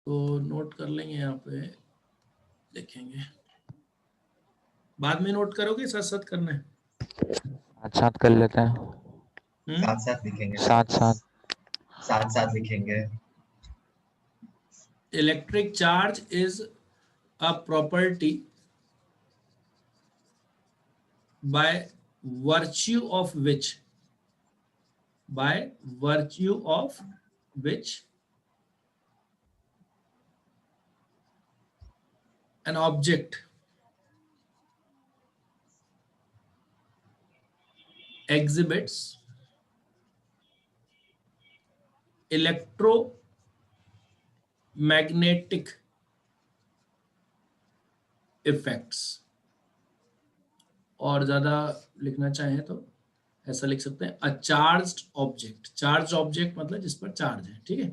तो नोट कर लेंगे, यहाँ पे देखेंगे। बाद में नोट करोगे, साथ साथ करना है? साथ साथ कर लेते हैं। साथ साथ लिखेंगे, साथ साथ साथ साथ लिखेंगे। Electric charge is a property by virtue of which an object exhibits electromagnetic effects। और ज्यादा लिखना चाहें तो ऐसा लिख सकते हैं, अ चार्ज्ड ऑब्जेक्ट। चार्ज ऑब्जेक्ट मतलब जिस पर चार्ज है, ठीक है।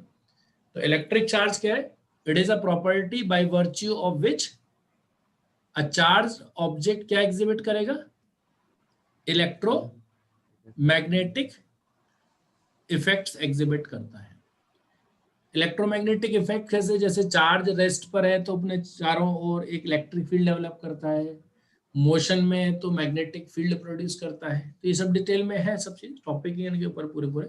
तो इलेक्ट्रिक चार्ज क्या है? It is a property by virtue of which a charge object क्या एग्जिबिट करेगा? इलेक्ट्रोमैग्नेटिक इफेक्ट्स एग्जिबिट करता है। इलेक्ट्रोमैग्नेटिक इफेक्ट कैसे? जैसे चार्ज रेस्ट पर है तो अपने चारों ओर एक इलेक्ट्रिक फील्ड डेवलप करता है, मोशन में है तो मैग्नेटिक फील्ड प्रोड्यूस करता है। तो ये सब डिटेल में है, सब चीज टॉपिक इनके ऊपर पूरे।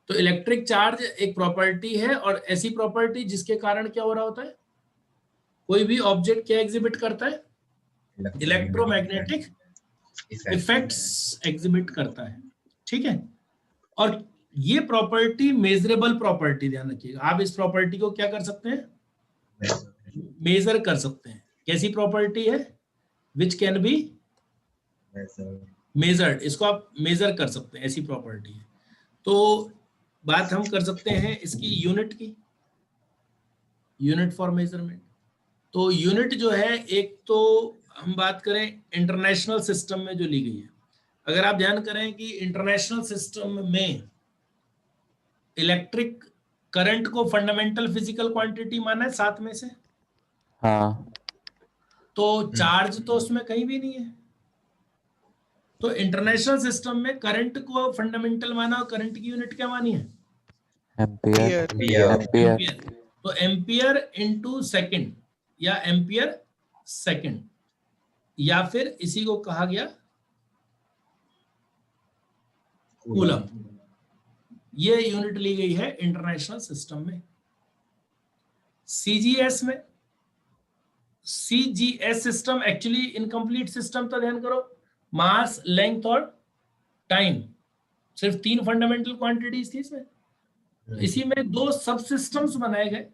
तो इलेक्ट्रिक चार्ज एक प्रॉपर्टी है, और ऐसी प्रॉपर्टी जिसके कारण क्या हो रहा होता है? कोई भी ऑब्जेक्ट क्या एग्जिबिट करता है? इलेक्ट्रोमैग्नेटिक इफेक्ट्स एग्जिबिट करता है, ठीक है। और ये प्रॉपर्टी मेजरेबल प्रॉपर्टी, ध्यान रखिएगा। आप इस प्रॉपर्टी को क्या कर सकते हैं? मेजर कर सकते हैं। कैसी प्रॉपर्टी है? Which can be measured. इसको आप मेजर कर सकते हैं, ऐसी प्रॉपर्टी है। तो बात हम कर सकते हैं इसकी यूनिट की, यूनिट फॉर मेजरमेंट। तो यूनिट जो है, एक तो हम बात करें इंटरनेशनल सिस्टम में जो ली गई है। अगर आप ध्यान करें कि इंटरनेशनल सिस्टम में इलेक्ट्रिक करंट को फंडामेंटल फिजिकल क्वांटिटी माना है 7 में से। हाँ। तो चार्ज तो उसमें कहीं भी नहीं है। तो इंटरनेशनल सिस्टम में करंट को फंडामेंटल माना, और करंट की यूनिट क्या मानी है? एम्पियर। तो एम्पियर इनटू सेकंड, या एम्पियर सेकंड, या फिर इसी को कहा गया कूलम। ये यूनिट ली गई है इंटरनेशनल सिस्टम में। सीजीएस में, CGS system actually incomplete system था। ध्यान करो, मास, लेंथ और टाइम, सिर्फ 3 फंडामेंटल क्वांटिटीज थी इसमें। तो इसी में 2 सब सिस्टम्स बनाए गए।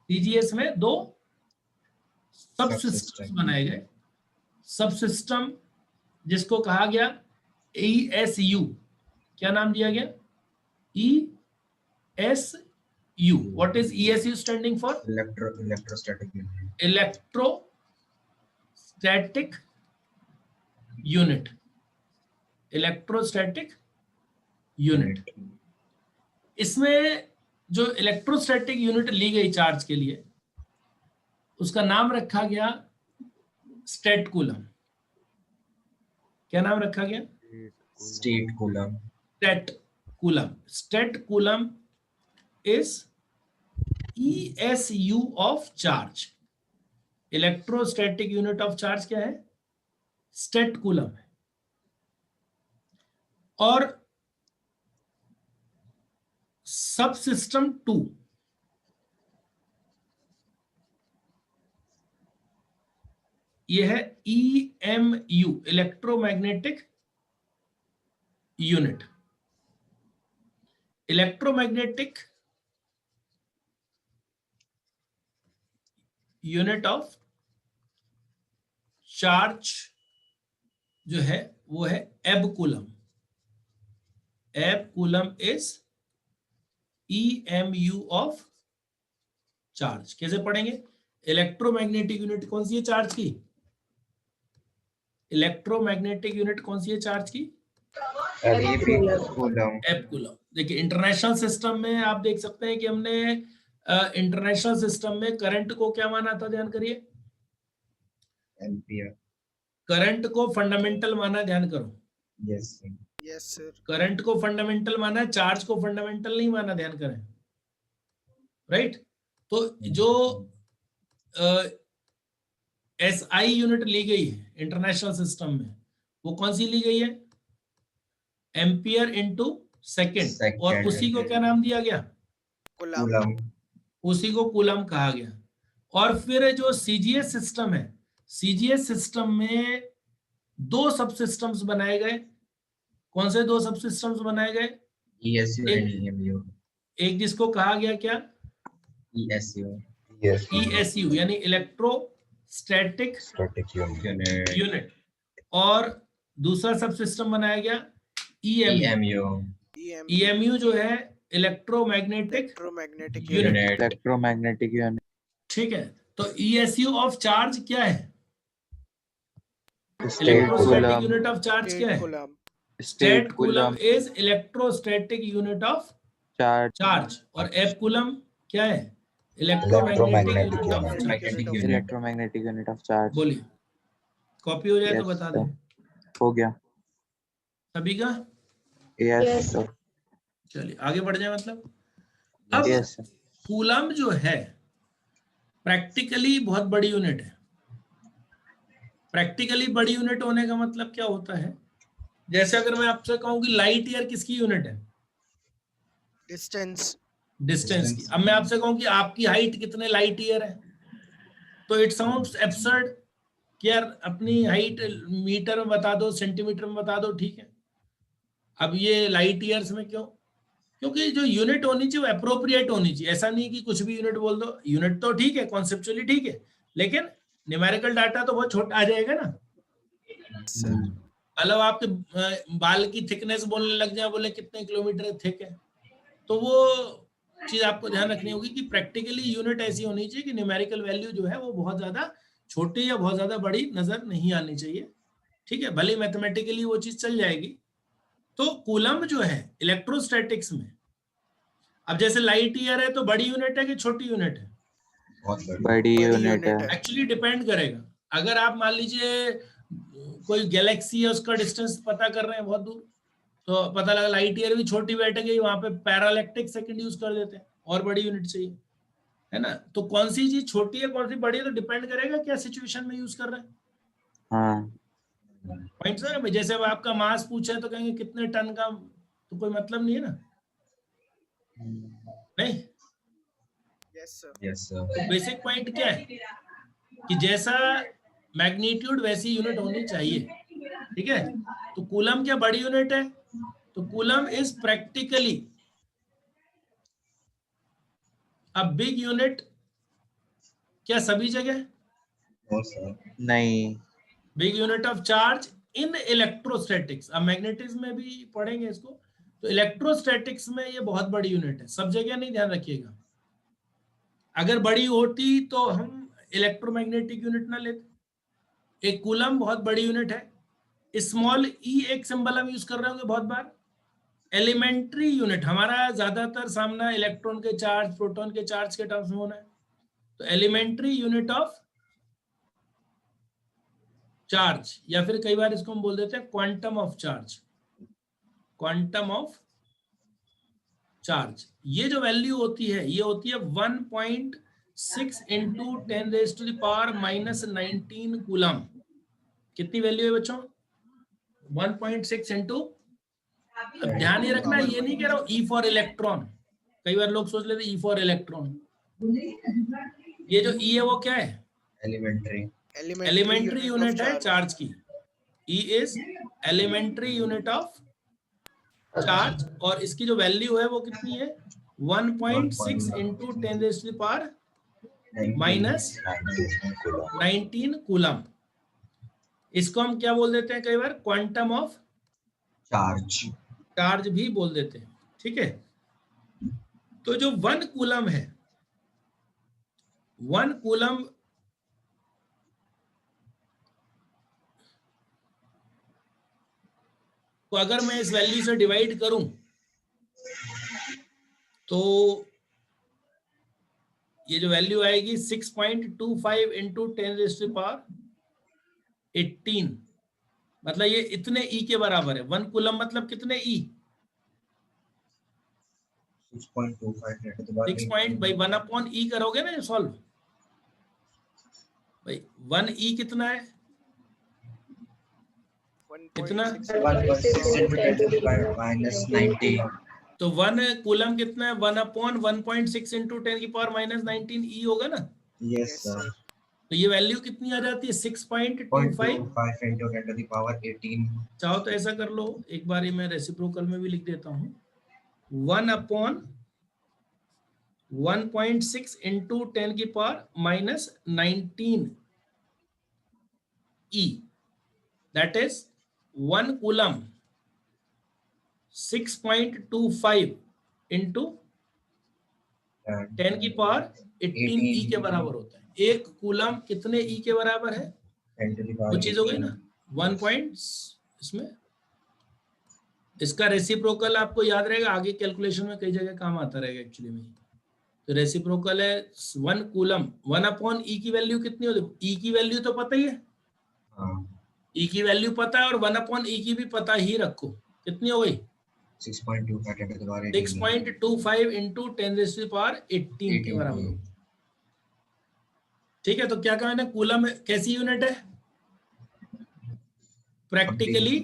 सीजीएस में 2 सब सिस्टम्स बनाए गए। सब सिस्टम जिसको कहा गया ESU। क्या नाम दिया गया? ESU। What is ESU standing for? Electrostatic unit. Electrostatic unit. इसमें जो इलेक्ट्रोस्टैटिक यूनिट ली गई चार्ज के लिए, उसका नाम रखा गया स्टेट कूलम। क्या नाम रखा गया? State coulomb. State coulomb. State coulomb is ESU of charge. Electrostatic unit of charge क्या है? स्टेट कूलम है। और सब सिस्टम 2 ये है EMU, electromagnetic unit. Electromagnetic unit of charge जो है वो है एब कूलम। एब coulomb is EMU of charge. कैसे पढ़ेंगे? इलेक्ट्रोमैग्नेटिक यूनिट कौन सी है चार्ज की? इलेक्ट्रोमैग्नेटिक यूनिट कौन सी है चार्ज की? एब कूलम। एब कूलम। देखिए इंटरनेशनल सिस्टम में आप देख सकते हैं कि हमने इंटरनेशनल सिस्टम में करंट को क्या माना था? ध्यान करिए, एम्पियर। करंट को फंडामेंटल माना। ध्यान करो, यस सर। करंट को फंडामेंटल माना, चार्ज को फंडामेंटल नहीं माना। ध्यान करें, राइट। तो जो SI यूनिट ली गई है इंटरनेशनल सिस्टम में, वो कौन सी ली गई है? एम्पियर इंटू सेकेंड, और उसी को क्या नाम दिया गया? कूलम। उसी को कूलम कहा गया। और फिर जो CGS सिस्टम है, CGS सिस्टम में दो सब सिस्टम्स बनाए गए। कौन से दो सब सिस्टम्स बनाए गए? ESU एक- and EMU। एक जिसको कहा गया क्या? ESU ESU यानी इलेक्ट्रोस्टैटिक स्टैटिक यूनिट। यूनिट, और दूसरा सब सिस्टम बनाया गया EMU। EMU जो है इलेक्ट्रोमैग्नेटिक यूनिट। Electromagnetic unit. ठीक है, तो ESU ऑफ चार्ज क्या है? State electrostatic coulomb. Unit of charge क्या है? State state coulomb coulomb is electrostatic unit of charge. Charge, और एफ कूलम क्या है? Electromagnetic unit of charge. Magnetic unit. Electromagnetic unit of charge. बोलिए, copy हो जाए तो Yes, बता sir. दें हो गया। सभी का। Yes sir. चलिए आगे बढ़ जाए। मतलब अब यस सर। कूलम जो है प्रैक्टिकली बहुत बड़ी यूनिट है। प्रैक्टिकली बड़ी यूनिट होने का मतलब क्या होता है? जैसे अगर मैं आपसे कहूं कि लाइट ईयर किसकी यूनिट है? डिस्टेंस की। अब मैं आपसे कहूं कि आपकी हाइट कितने लाइट ईयर है, तो इट साउंड्स एब्सर्ड कि यार अपनी हाइट मीटर में बता दो, सेंटीमीटर में बता दो, ठीक है। अब ये लाइट ईयर्स में क्यों? क्योंकि जो यूनिट होनी चाहिए वो अप्रोप्रिएट होनी चाहिए। ऐसा नहीं कि कुछ भी यूनिट बोल दो। यूनिट तो ठीक है, कॉन्सेप्चुअली ठीक है, लेकिन न्यूमेरिकल डाटा तो बहुत छोटा आ जाएगा ना। मतलब आपके बाल की थिकनेस बोलने लग जाए, बोले कितने किलोमीटर थिक है, तो वो चीज आपको ध्यान रखनी होगी कि प्रैक्टिकली यूनिट ऐसी होनी चाहिए कि न्यूमेरिकल वैल्यू जो है वो बहुत ज्यादा छोटी या बहुत ज्यादा बड़ी नजर नहीं आनी चाहिए। ठीक है, भले मैथमेटिकली वो चीज चल जाएगी। तो कूलम जो है इलेक्ट्रोस्टैटिक्स में, अब जैसे लाइट ईयर है तो बड़ी यूनिट है कि छोटी यूनिट है? बड़ी यूनिट है। एक्चुअली डिपेंड करेगा। अगर आप मान लीजिए कोई गैलेक्सी है, उसका डिस्टेंस पता कर रहे हैं बहुत दूर, तो पता लगा लाइट ईयर भी छोटी बैठ गई, वहां पे पैरालैक्टिक सेकंड यूज कर देते हैं और बड़ी यूनिट चाहिए, है ना। तो कौन सी चीज छोटी है कौन सी बड़ी है तो डिपेंड करेगा क्या सिचुएशन में यूज कर रहे हैं। हाँ। पॉइंट सर, जैसे अब आपका मास पूछे तो कहेंगे कितने टन का, तो कोई मतलब नहीं है ना। नहीं, तो बेसिक पॉइंट क्या है कि जैसा मैग्नीट्यूड वैसी यूनिट होनी चाहिए। ठीक है, तो कूलम क्या बड़ी यूनिट है? तो coulomb is practically a big unit. क्या सभी जगह? नहीं। Big unit of charge in electrostatics. अब मैग्नेटिज्म में भी पढ़ेंगे इसको, तो इलेक्ट्रोस्टैटिक्स में ये बहुत बड़ी यूनिट है, सब जगह नहीं, ध्यान रखिएगा। अगर बड़ी होती तो हम इलेक्ट्रोमैग्नेटिक यूनिट ना लेते। एक कूलम बहुत बड़ी यूनिट है। स्मॉल ई एक सिंबल हम यूज कर रहे होंगे बहुत बार। एलिमेंट्री यूनिट हमारा ज्यादातर सामना इलेक्ट्रॉन के चार्ज, प्रोटॉन के चार्ज के टर्म्स में होना है। तो एलिमेंट्री यूनिट ऑफ चार्ज, या फिर कई बार इसको हम बोल देते हैं quantum of charge. Quantum of charge, ये जो वैल्यू होती है ये होती है 1.6 इंटू 10⁻⁻19 कूलम। कितनी वैल्यू है बच्चों? 1.6 इंटू, अब ध्यान ये रखना, ये नहीं कह रहा हूं ई फॉर इलेक्ट्रॉन। कई बार लोग सोच लेते ई फॉर इलेक्ट्रॉन। ये जो ई है वो क्या है? एलिमेंट्री यूनिट है चार्ज की। E is elementary unit of charge, और इसकी जो वैल्यू है वो कितनी है? 1.6 इंटू 10⁻⁻19 कूलम। इसको हम क्या बोल देते हैं कई बार? क्वांटम ऑफ चार्ज भी बोल देते हैं। ठीक है, तो जो 1 कूलम है, 1 कूलम को अगर मैं इस वैल्यू से डिवाइड करूं तो ये जो वैल्यू आएगी 6.25 इंटू 10⁻18, मतलब ये इतने ई के बराबर है। 1 कूलम मतलब कितने ई? 6.25 10 to the power 6 पॉइंट भाई 1 अपॉन ई करोगे ना ये सॉल्व भाई 1 ई कितना है कितना 1.6 into 10 to the power minus 19. तो 1 कूलम कितना है 1 अपॉन 1.6 इंटू 10 की पावर माइनस 19 ई होगा ना Yes, sir. तो ये वैल्यू कितनी आ जाती है 6.25 0.25 into 10 to the power 18. चाहो तो ऐसा कर लो एक बार मैं रेसिप्रोकल में भी लिख देता हूँ 1 अपॉन 1.6 इंटू 10 की power minus 19 E that is 1 coulomb 6.25 into 10 की पावर 18 ई के बराबर होता है एक कूलम कितने ई के बराबर है 10 to the power वो चीज हो गई 18. ना 1 पॉइंट इसमें इसका रेसिप्रोकल आपको याद रहेगा आगे कैलकुलेशन में कई जगह काम आता रहेगा एक्चुअली में तो रेसिप्रोकल है 1 कूलम 1 अपॉन ई की वैल्यू कितनी होती है ई की वैल्यू तो पता ही है हाँ, ई की वैल्यू पता है और 1 अपॉन ई की भी पता ही रखो कितनी हो गई 6.25 10 to the power 18. 6.25 into 10 raise to the power 18 के बराबर होगी ठीक है तो क्या कहना है कूलम कैसी यूनिट है प्रैक्टिकली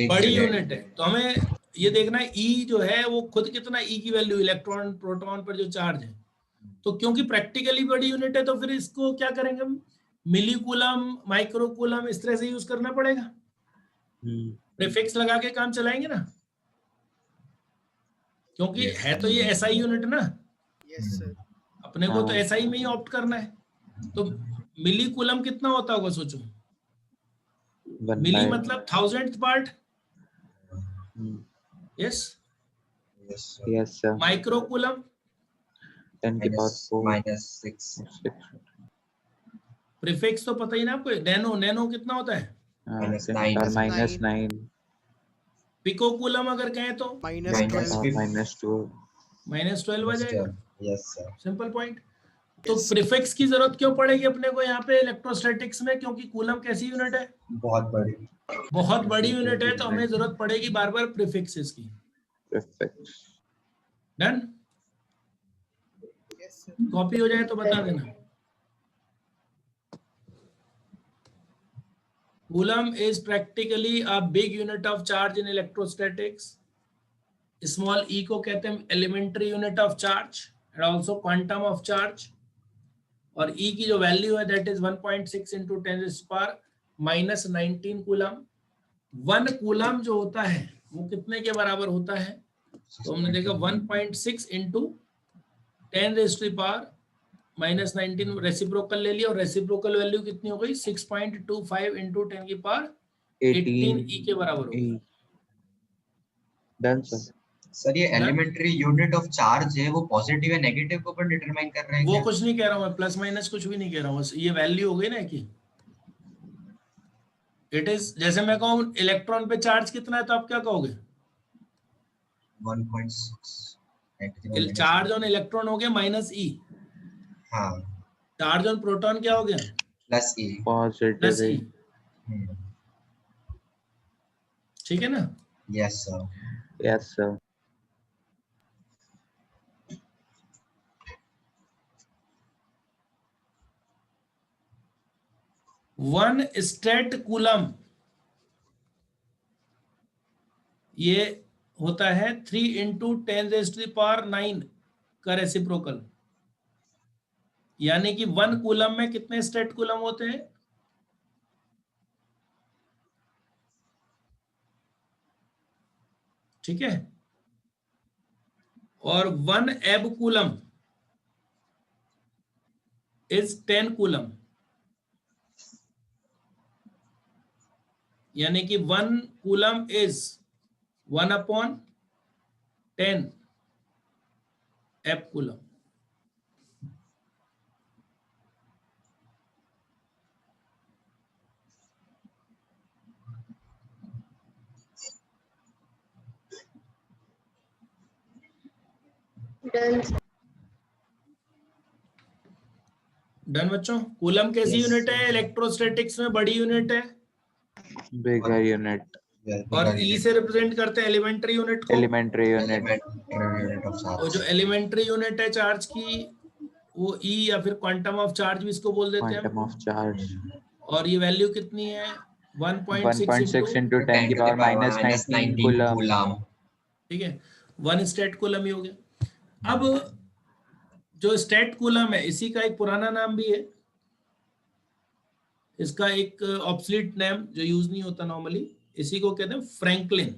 बड़ी यूनिट है तो हमें ये देखना है ई जो है वो खुद कितना ई की वैल्यू इलेक्ट्रॉन प्रोटॉन पर जो चार्ज है तो क्योंकि प्रैक्टिकली बड़ी यूनिट है तो फिर इसको क्या करेंगे हम मिली कूलम माइक्रो कूलम इस तरह से यूज करना पड़ेगा प्रीफिक्स लगा के काम चलाएंगे ना क्योंकि है तो ये एसआई यूनिट ना यस सर अपने को तो एसआई में ही ऑप्ट करना है तो मिली कूलम कितना होता होगा सोचो मिली मतलब 1000th part yes Yes, sir. Yes, sir. Micro coulomb 10 की पावर 4 minus 6. प्रीफिक्स तो पता ही ना आपको नैनो नैनो कितना होता है Minus 10 9. power minus 9 pico coulomb अगर कहें तो माइनस Minus 12 minus 12 माइनस 12 आ जाएगा Yes, sir. सिंपल पॉइंट तो प्रीफिक्स की जरूरत क्यों पड़ेगी अपने को यहाँ पे इलेक्ट्रोस्टैटिक्स में क्योंकि कूलम कैसी यूनिट है बहुत बड़ी. बहुत बड़ी यूनिट है तो हमें जरूरत पड़ेगी बार बार प्रीफिक्सेस की perfect. Done yes sir copy हो जाए तो बता देना coulomb is practically a big unit of charge in electrostatics. Small e को कहते हैं elementary unit of charge and also quantum of charge. और e की जो वैल्यू है that is 1.6 into 10 raised to the power minus 19 coulomb 1 coulomb जो होता है वो कितने के बराबर होता है तो हमने देखा 1.6 into 10 raised to the power minus 19 reciprocal ले लिया और रेसिप्रोकल वैल्यू कितनी हो गई 6.25 इंटू 10 की पावर 18 ई के बराबर हो गई Done, sir. सर ये एलिमेंट्री यूनिट ऑफ चार्ज है वो पॉजिटिव है नेगेटिव को पर डिटरमाइन कर रहे हैं वो क्या? कुछ नहीं कह रहा हूं मैं प्लस माइनस कुछ भी नहीं कह रहा हूं बस ये वैल्यू हो गई ना कि इट इज जैसे मैं कहूं इलेक्ट्रॉन पे चार्ज कितना है तो आप क्या कहोगे 1.6 चार्ज ऑन इलेक्ट्रॉन हो गया माइनस ई हाँ चार्ज ऑन प्रोटॉन क्या हो गया plus E. Positive. Plus E Hmm. ठीक है ना Yes, sir. Yes, sir. One stat coulomb ये होता है 3 into 10 raise to the power 9 का रेसिप्रोकल यानी कि 1 कूलम में कितने स्टेट कूलम होते हैं ठीक है और 1 एब कूलम इज 10 कूलम यानी कि 1 कूलम इज 1 अपॉन 10 एब कूलम डन बच्चों कूलम कैसी Yes. यूनिट है इलेक्ट्रोस्टैटिक्स में बड़ी यूनिट है Bigger unit. और ई से रिप्रेजेंट करते हैं एलिमेंट्री यूनिट को, elementary unit, elementary unit of और जो चार्ज, एलिमेंट्री यूनिट है चार्ज की वो ई या फिर क्वांटम ऑफ चार्ज भी इसको बोल देते हैं क्वांटम हम। ऑफ चार्ज, और ये वैल्यू कितनी है 1.6 1.6 इंटू, into 10 की पावर -19 कूलम। कूलम। ठीक है, 1 स्टेट कूलम ही हो गया। अब जो स्टेट कूलम है इसी का एक पुराना नाम भी है, इसका एक ऑब्सलीट नेम जो यूज नहीं होता नॉर्मली, इसी को कहते हैं फ्रैंकलिन,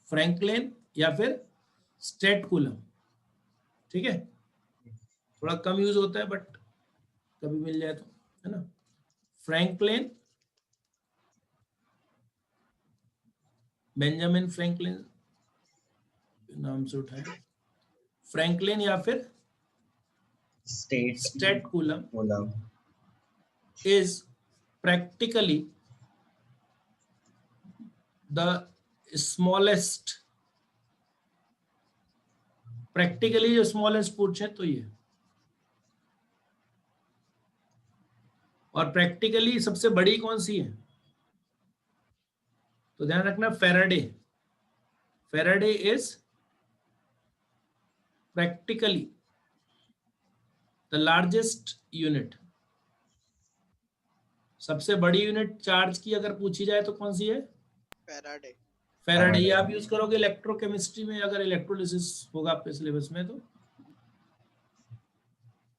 फ्रैंकलिन या फिर स्टेट कूलम। ठीक है, थोड़ा कम यूज होता है बट कभी मिल जाए तो, है ना। फ्रैंकलिन, बेंजामिन फ्रैंकलिन नाम से उठाए, फ्रैंकलिन या फिर state coulomb coulomb is practically the smallest, practically जो smallest पूछे तो ये, और practically सबसे बड़ी कौन सी है तो ध्यान रखना Faraday, Faraday is practically the largest unit। सबसे बड़ी यूनिट चार्ज की अगर पूछी जाए तो कौन सी है, फैराडे। फैराडे। ये आप यूज करोगे इलेक्ट्रोकेमिस्ट्री में, अगर इलेक्ट्रोलिसिस होगा आपके सिलेबस में तो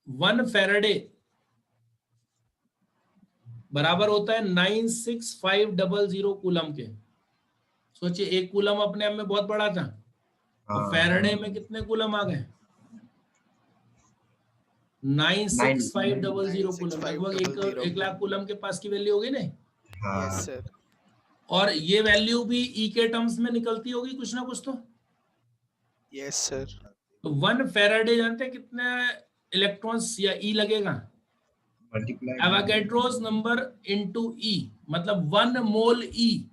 1 फैराडे बराबर होता है 96500 कूलम के। सोचिए एक कूलम अपने आप में बहुत बड़ा था, तो फैराडे में कितने कूलम आ गए 96500 कूलम, लगभग 1 लाख कूलम के पास की वैल्यू होगी नहीं। Yes sir. और ये वैल्यू भी ई के टर्म्स में निकलती होगी कुछ ना कुछ तो। Yes sir. तो 1 फैराडे जानते हैं कितने इलेक्ट्रॉन्स या ई लगेगा, एवोगैड्रोस नंबर इनटू ई, मतलब 1 मोल ई,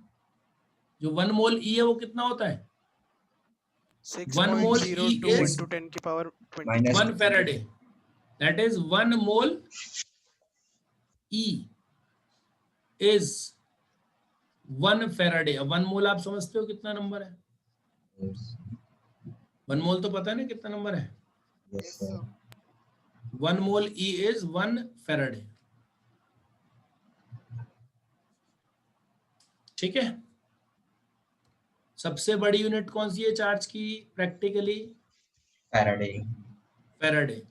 जो 1 मोल ई है वो कितना होता है 1 मोल ई 6.02 इज into 10 की power 20। 1 Faraday, that is 1 mole E is 1 Faraday. अब 1 मोल आप समझते हो कितना नंबर है, 1 मोल तो पता है ना कितना नंबर है, 1 मोल ई इज 1 फैराडे। ठीक है, सबसे बड़ी यूनिट कौन सी है चार्ज की प्रैक्टिकली, फैराडे। फैराडे।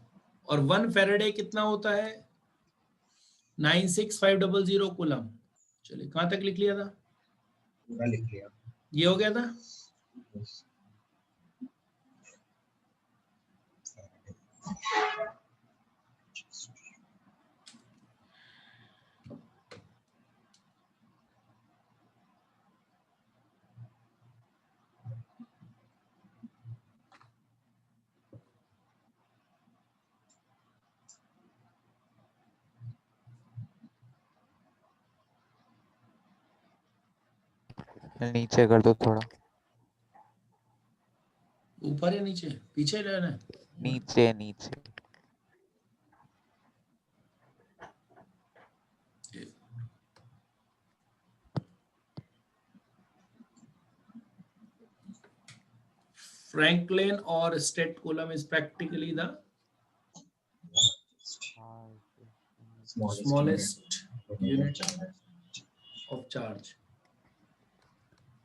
और 1 फैराडे कितना होता है 96500 कूलम। चलिए कहां तक लिख लिया था, पूरा लिख लिया, ये हो गया था। नीचे कर दो थोड़ा, ऊपर या नीचे, पीछे रहना है, नीचे नीचे। फ्रैंकलिन और state coulomb is practically the smallest unit of charge।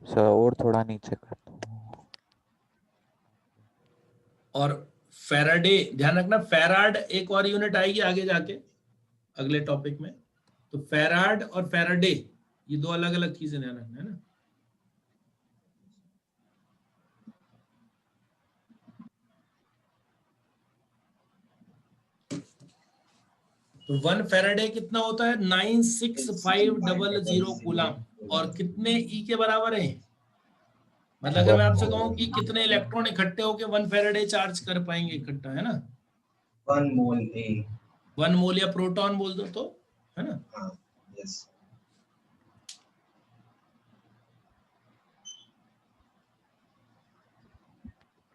Sir और थोड़ा नीचे कर दो। और फैराडे, ध्यान रखना फैराड एक और यूनिट आएगी आगे जाके अगले टॉपिक में, तो फैराड और फैराडे ये दो अलग अलग चीजें ध्यान रखना है ना। तो 1 फैराडे कितना होता है 96500 कूलम, और कितने ई के बराबर है, मतलब अगर मैं आपसे कहूं कि कितने इलेक्ट्रॉन इकट्ठे होकर 1 फैराडे चार्ज कर पाएंगे इकट्ठा, है ना 1 मोल ए, 1 मोल या प्रोटॉन बोल दो तो, है ना। यस।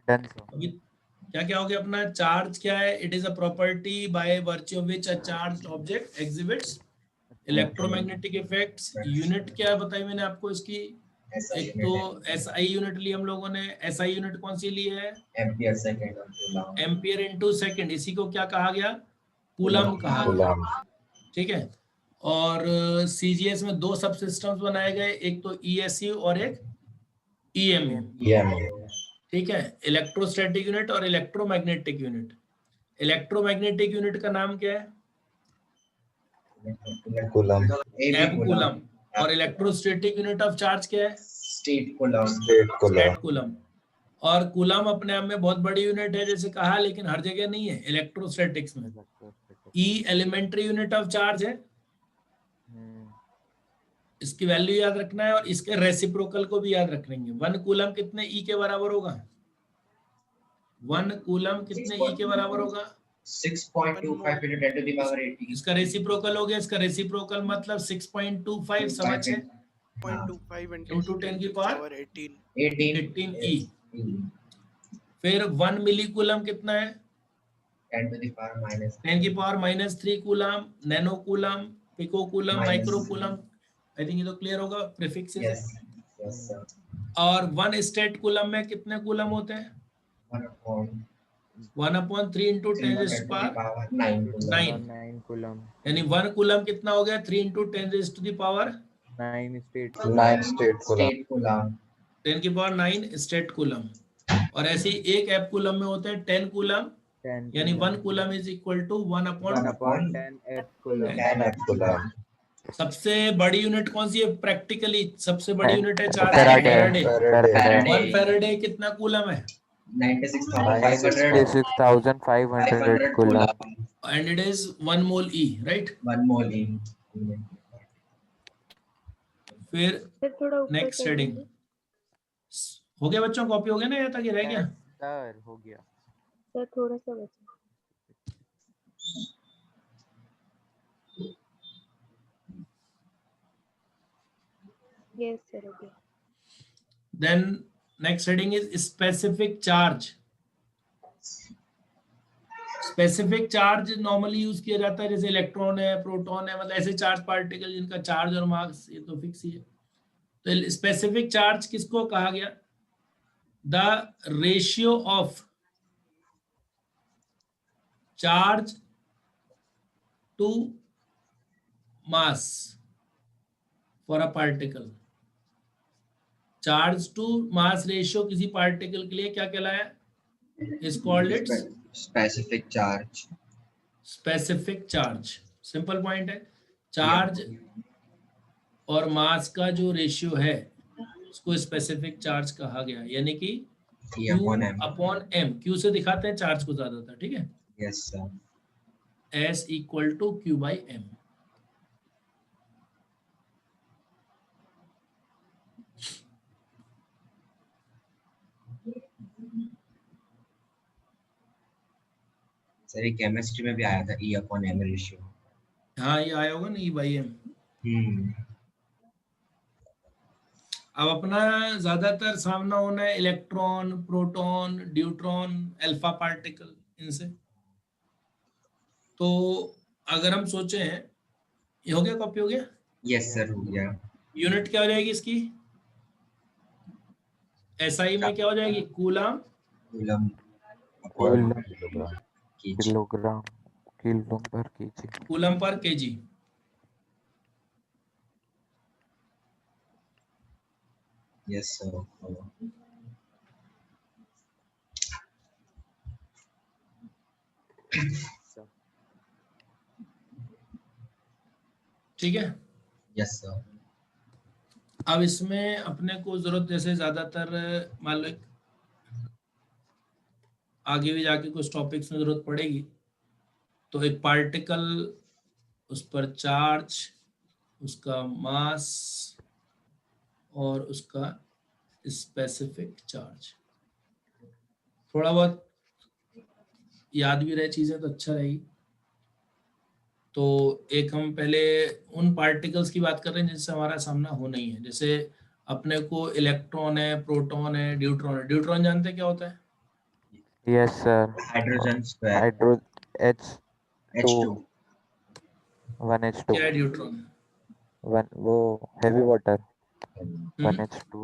अभी क्या क्या हो गया अपना, चार्ज क्या है, it is a property by virtue of which a charged object exhibits electromagnetic effects unit क्या बताई मैंने आपको इसकी, एक तो SI यूनिट ली हम लोगों ने, SI यूनिट कौन सी ली है, ampere second ampere into second, इसी को क्या कहा गया, कूलम कहा गया, ठीक है। और CGS में दो सब सिस्टम्स बनाए गए, एक तो ESU और एक EMU, ठीक है, इलेक्ट्रोस्टैटिक यूनिट और इलेक्ट्रोमैग्नेटिक यूनिट। इलेक्ट्रोमैग्नेटिक यूनिट का नाम क्या है, एब कूलम, और इलेक्ट्रोस्टैटिक यूनिट ऑफ चार्ज क्या है, स्टेट कूलम स्टेट कूलम। और कूलम अपने आप में बहुत बड़ी यूनिट है जैसे कहा, लेकिन हर जगह नहीं है इलेक्ट्रोस्टैटिक्स में। E elementary unit of charge है, इसकी वैल्यू याद रखना है, और इसके रेसिप्रोकल को भी याद रखेंगे। 1 कूलम कितने E के बराबर होगा, 1 कूलम कितने E के बराबर होगा, 6.25 into 10 to the power 18 इसका रेसिप्रोकल हो गया, इसका रेसिप्रोकल मतलब 6.25 समझ है, 0.25 into 10 की पावर 18 18E। फिर 1 मिली कूलम कितना है, 10 to the power minus 10 की power -3 coulomb, nano coulomb, pico coulomb, micro coulomb. I think ये तो क्लियर होगा प्रीफिक्सेस है। yes sir और 1 स्टेट कूलम में कितने कूलम होते हैं, 1/3 into 10 raised to the power 9 coulomb, यानी 1 कूलम कितना हो गया, 3 into 10 raised to the power 9 state 9 coulomb 10 की पावर 9 स्टेट कूलम। और ऐसे ही एक एप कूलम में होते हैं 10 कूलम, यानी 1 coulomb is equal to 1/10 F coulomb. सबसे बड़ी यूनिट कौन सी है, प्रैक्टिकली सबसे बड़ी यूनिट है चार्ज, फैराडे। फैराडे। 1 फैराडे कितना कूलम है, 96,500 coulomb. and it is 1 mole E, right? 1 mole E फिर नेक्स्ट हेडिंग हो गया बच्चों, कॉपी हो गया ना, यहाँ तक ही रह गया, सर हो गया सर थोड़ा सा बचा। यस सर हो गया। Then next heading is specific charge. Specific charge normally use किया जाता है, जैसे इलेक्ट्रॉन है, प्रोटॉन है, मतलब ऐसे चार्ज पार्टिकल जिनका चार्ज और मास ये तो फिक्स ही है। तो स्पेसिफिक चार्ज किसको कहा गया, the ratio of charge to mass for a particle. Charge to mass ratio किसी पार्टिकल के लिए क्या कहलाया, is called its specific charge. Specific charge simple point है, चार्ज और मास का जो रेशियो है उसको स्पेसिफिक चार्ज कहा गया, यानी कि Q/m। Q से दिखाते हैं चार्ज को ज्यादातर, ठीक है, yes sir. S = Q/m। Sir ये केमिस्ट्री में भी आया था E/m रेशियो। हाँ ये आया होगा ना E/m। अब अपना ज्यादातर सामना होना है electron, proton, deuteron, alpha particle, इनसे। तो अगर हम सोचे हैं, ये हो गया, कॉपी हो गया, यस सर हो गया। यूनिट क्या हो जाएगी इसकी, SI में क्या हो जाएगी, कूलम कूलम किलोग्राम पर KG. Coulomb per KG. Yes sir. ठीक है, यस सर। अब इसमें अपने को जरूरत, जैसे ज्यादातर मान लो आगे भी जाके कुछ टॉपिक्स में जरूरत पड़ेगी, तो एक पार्टिकल, उस पर चार्ज, उसका मास और उसका स्पेसिफिक चार्ज, थोड़ा बहुत याद भी रहे चीजें तो अच्छा रहेगी। तो एक हम पहले उन पार्टिकल्स की बात कर रहे हैं जिनसे हमारा सामना हो नहीं है, जैसे अपने को इलेक्ट्रॉन है, प्रोटॉन है, ड्यूट्रॉन है। ड्यूट्रॉन जानते हैं क्या होता है, yes sir, hydrogen square hydro H2 H2 1H2। क्या है ड्यूट्रॉन, वन वो हेवी वाटर हम्म, 1H2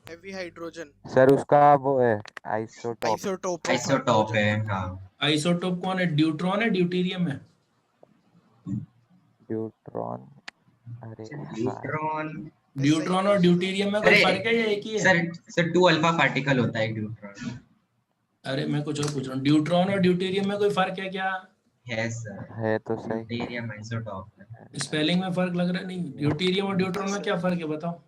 heavy hydrogen सर उसका वो है आइसोटॉप isotope of आइसोटॉप है, hydrogen हाँ। आइसोटोप कौन है? ड्यूट्रॉन है, ड्यूटीरियम है? ड्यूट्रॉन अरे हाँ ड्यूट्रॉन, ड्यूट्रॉन और ड्यूटीरियम में कोई अरे फर्क है या एक ही है? सर 2 अल्फा पार्टिकल होता है ड्यूट्रॉन। अरे मैं कुछ और पूछ रहा हूँ, ड्यूट्रॉन और ड्यूटीरियम में कोई फर्क है क्या? है सर, है तो सही ड्यूटेरियम आइसोटॉप है। स्पेलिंग में फर्क लग रहा है? नहीं, ड्यूटीरियम और ड्यूट्रॉन में क्या फर्क है बताओ?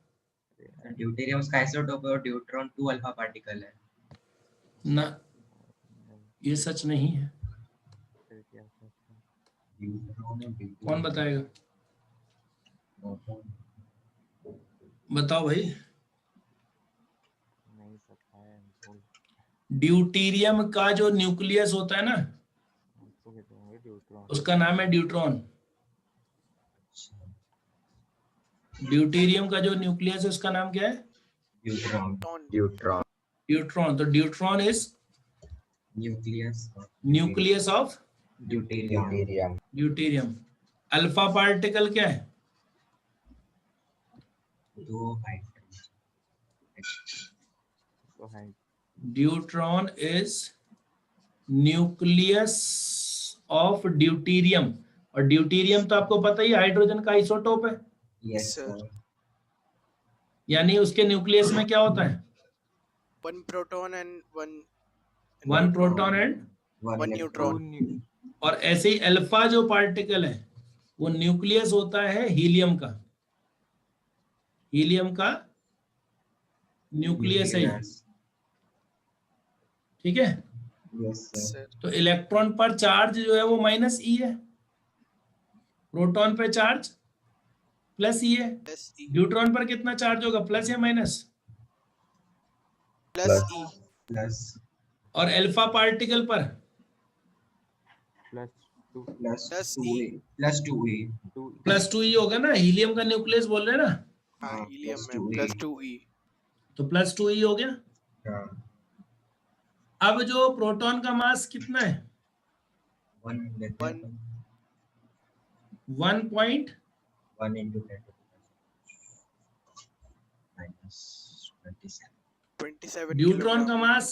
ड्यूटेरियम उसका आइसोटॉप है और ड्यूट्रॉन 2 अल्फा पार्टिकल है। ना, ये सच नहीं है। फिर क्या सोचते हैं? ड्यूट्रॉन और ड्यूटेरियम कौन बताएगा? बताओ भाई। नहीं पता है भूल ड्यूटीरियम का जो न्यूक्लियस होता है ना, उसको कहते होंगे ड्यूट्रॉन उसका नाम है ड्यूट्रॉन। ड्यूटीरियम का जो न्यूक्लियस है उसका नाम क्या है? Deuteron, deuteron deuteron. तो deuteron is nucleus nucleus of deuterium. Deuterium. Alpha particle क्या है? 2 हाइड्रोजन। तो है deuteron is nucleus of deuterium. और ड्यूटीरियम तो आपको पता ही हाइड्रोजन का आइसोटोप है, यस Sir. सर। यानी उसके न्यूक्लियस में क्या होता है? one proton and one one proton and, one neutron और ऐसे ही अल्फा जो पार्टिकल है वो न्यूक्लियस होता है हीलियम का। हीलियम का न्यूक्लियस है ये, ठीक है? Yes sir. sir तो इलेक्ट्रॉन पर चार्ज जो है वो -e है, प्रोटॉन पे चार्ज +e है। plus e न्यूट्रॉन पर कितना चार्ज होगा, प्लस या माइनस? plus e प्लस और अल्फा पार्टिकल पर +2 प्लस E. 2e +2e होगा ना, हीलियम का न्यूक्लियस बोल रहे हैं ना, हाँ हाँ, helium plus में 2e. plus 2e तो +2e हो गया। हाँ, अब जो प्रोटॉन का मास कितना है? 1 लेते हैं One. 1 point 1 into 10 minus 27। 27 neutron का किलोग्राम मास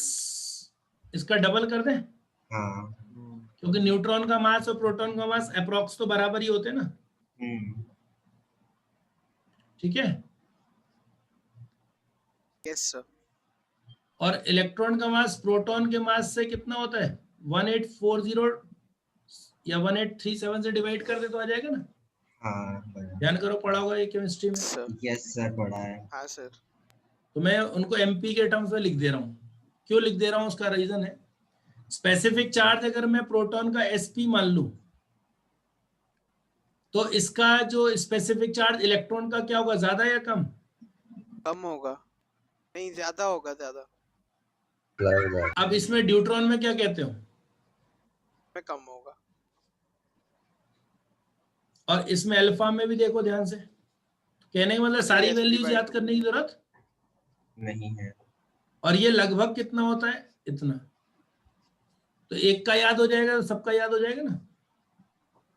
इसका डबल कर दें, हाँ। क्योंकि न्यूट्रॉन का मास और प्रोटॉन का मास अप्रोक्स तो बराबर ही होते हैं ना, ठीक है? yes sir और इलेक्ट्रॉन का मास प्रोटॉन के मास से कितना होता है? 1840 या 1837 से डिवाइड कर दे तो आ जाएगा ना। हाँ, ध्यान करो, पढ़ा होगा ये केमिस्ट्री में। sir यस सर पढ़ा है। हाँ sir तो मैं उनको एमपी के टर्म्स में लिख दे रहा हूँ। क्यों लिख दे रहा हूँ, उसका रीजन है, स्पेसिफिक चार्ज अगर मैं प्रोटॉन का sp मान लूं तो इसका जो स्पेसिफिक चार्ज इलेक्ट्रॉन का क्या होगा, ज्यादा या कम? कम होगा नहीं ज्यादा होगा ज्यादा अब इसमें ड्यूट्रॉन में क्या कहते हो? में कम होगा और इसमें अल्फा में भी देखो ध्यान से, कहने का मतलब सारी Yes, वैल्यूज divide याद करने की जरूरत नहीं है। और ये लगभग कितना होता है, इतना। तो एक का याद हो जाएगा तो सबका याद हो जाएगा ना।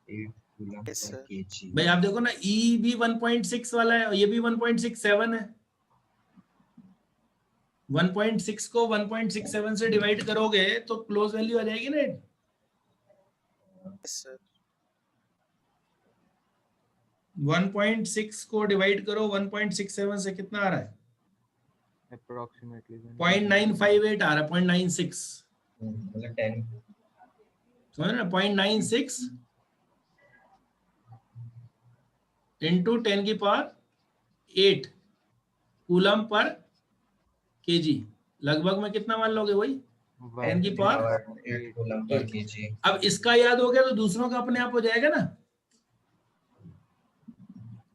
8 कूलम Yes, पर sir. kg। भाई आप देखो ना, ई भी 1.6 वाला है और ये भी 1.67 है। 1.6 को 1.67 से डिवाइड करोगे तो क्लोज वैल्यू आ जाएगी ना। yes sir 1.6 को डिवाइड करो 1.67 से, कितना आ रहा है? अप्रोक्सीमेटली 0.958 आ रहा है, 0.96, मतलब 10। समझ रहे? 0.96 इंटू 10 की पावर 8 कूलम पर केजी, लगभग में कितना मान लोगे वही 10 की पावर। 8 coulomb per kg। अब इसका याद हो गया तो दूसरों का अपने आप हो जाएगा ना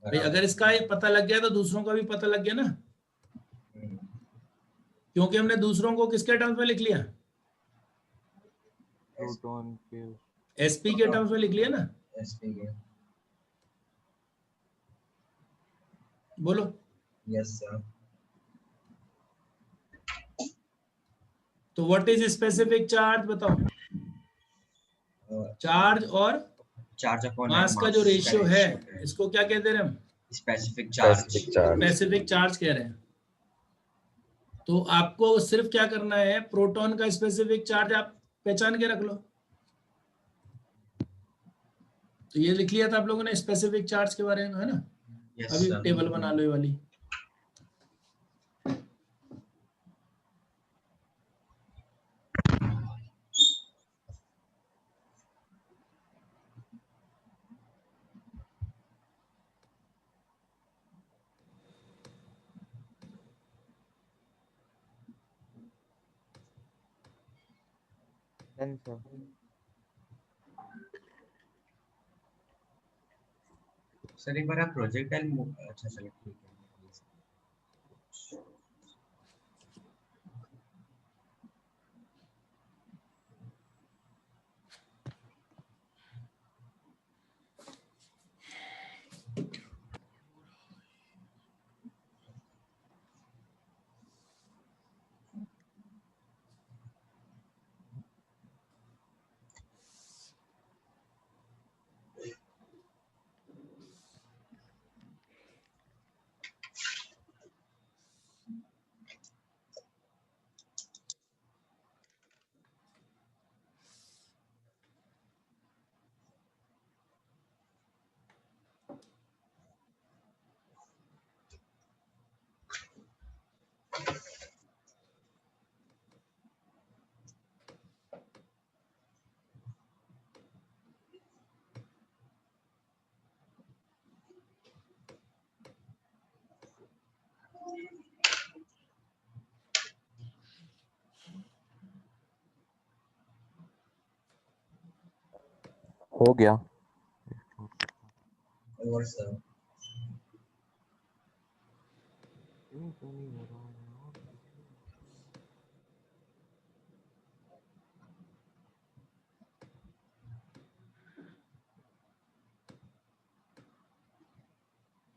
भाई। अगर इसका ये पता लग गया तो दूसरों का भी पता लग गया ना, क्योंकि हमने दूसरों को किसके टर्म्स में लिख लिया, प्रोटॉन के एसपी के टर्म्स में लिख लिया ना। sp के। बोलो। Yes sir. तो व्हाट इज स्पेसिफिक चार्ज, बताओ। चार्ज और चार्ज अपॉन मास का जो रेशियो है इसको क्या कहते हैं हम? Specific charge. स्पेसिफिक चार्ज कह रहे हैं, तो आपको सिर्फ क्या करना है, प्रोटॉन का स्पेसिफिक चार्ज आप पहचान के रख लो। तो ये लिख लिया था आप लोगों ने स्पेसिफिक चार्ज के बारे में, है ना। Yes, अभी sir. टेबल बना लो ये वाली। Done, sir. सर एक बार आप प्रोजेक्टाइल, अच्छा चलो ठीक है। हो गया। और सर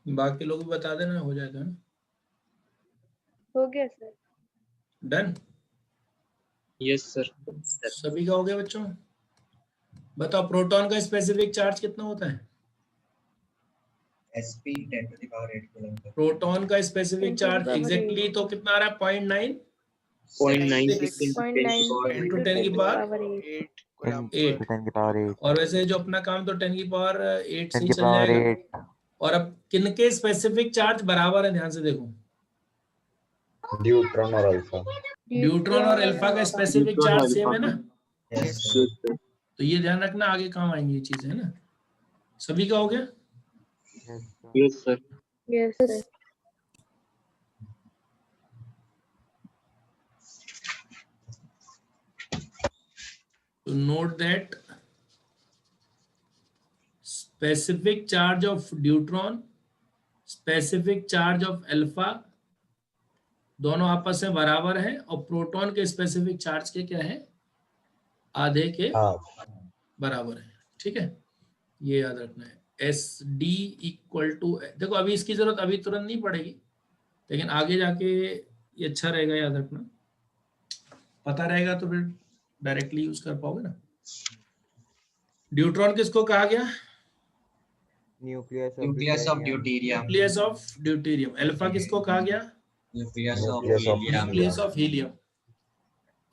बाकी लोग भी बता देना, हो जाएगा ना। हो गया सर। डन। Yes sir. सभी का हो गया बच्चों। बताओ प्रोटॉन का स्पेसिफिक चार्ज कितना होता है। SP 10⁸ coulomb. प्रोटॉन का specific 10 to the charge power exactly 8. तो कितना आ रहा है, 0.9 0.96 into 10 to 0.96 power into into 10 की 10 to the power power 8. 8 coulomb 10 पर to 10 की पावर 8। और वैसे जो अपना काम तो 10 की पावर 8 से 10 ही की चल पावर जाएगा। 8। और अब किनके स्पेसिफिक चार्ज बराबर है, ध्यान से देखो। ड्यूट्रॉन और अल्फा। न्यूट्रॉन और अल्फा का स्पेसिफिक न्यूट्रॉन चार्ज और सेम है अल्फा ना। Yes yes sir. Yes sir. तो ये ध्यान रखना, आगे काम आएंगी ये चीजें, है ना। सभी का हो गया। Yes sir. Yes sir. Yes sir. तो note that specific charge of neutron, specific charge of alpha दोनों आपस में बराबर है, और प्रोटॉन के स्पेसिफिक चार्ज के क्या है, आधे के हाँ बराबर है। ठीक है, ये याद रखना है। एस डी इक्वल टू, देखो अभी इसकी जरूरत अभी तुरंत नहीं पड़ेगी, लेकिन आगे जाके ये अच्छा रहेगा याद रखना। पता रहेगा तो फिर डायरेक्टली यूज कर पाओगे ना। ड्यूट्रॉन किसको कहा गया, nucleus nucleus of deuterium. Nucleus of deuterium. Alpha किसको कहा गया, nucleus of Nucleus of helium. Nucleus of helium.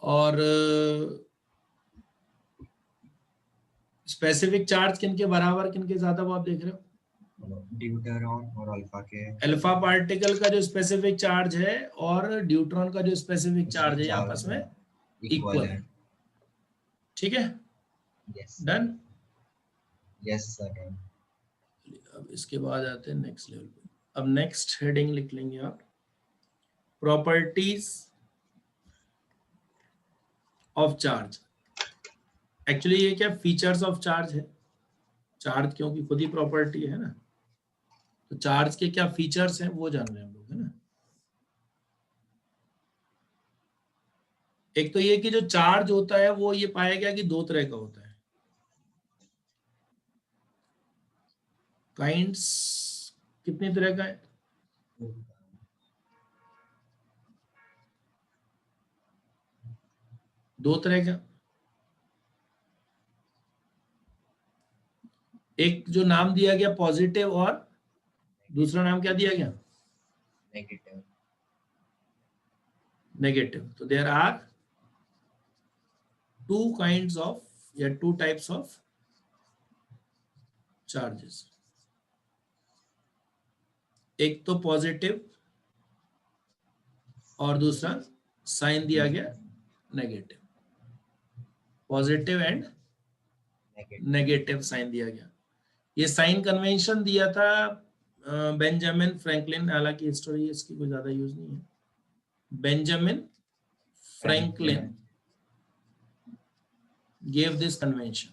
और स्पेसिफिक चार्ज किनके बराबर किनके ज्यादा वो आप देख रहे हो। ड्यूटेरॉन और अल्फा के अल्फा पार्टिकल का जो स्पेसिफिक चार्ज है और ड्यूट्रॉन का जो स्पेसिफिक चार्ज है ये आपस में इक्वल है। ठीक है, यस डन। Yes sir. अब इसके बाद आते हैं नेक्स्ट लेवल पे। अब नेक्स्ट हेडिंग लिख लेंगे आप, प्रॉपर्टीज ऑफ चार्ज। एक्चुअली ये क्या फीचर्स ऑफ चार्ज है, चार्ज क्योंकि खुद ही प्रॉपर्टी है ना, तो चार्ज के क्या फीचर्स हैं वो जान रहे हैं हम लोग, है ना। एक तो ये कि जो चार्ज होता है वो ये पाया गया कि दो तरह का होता है, काइंड्स कितनी तरह का है, दो तरह का। एक जो नाम दिया गया पॉजिटिव और दूसरा नाम क्या दिया गया? नेगेटिव। नेगेटिव। तो there are two kinds of या टू टाइप्स ऑफ चार्जेस। एक तो पॉजिटिव और दूसरा साइन दिया गया negative. Positive and negative sign दिया गया। ये साइन कन्वेंशन दिया था बेंजामिन फ्रैंकलिन, हालांकि हिस्टोरी इसकी कोई ज्यादा यूज नहीं है। Benjamin Franklin gave this convention।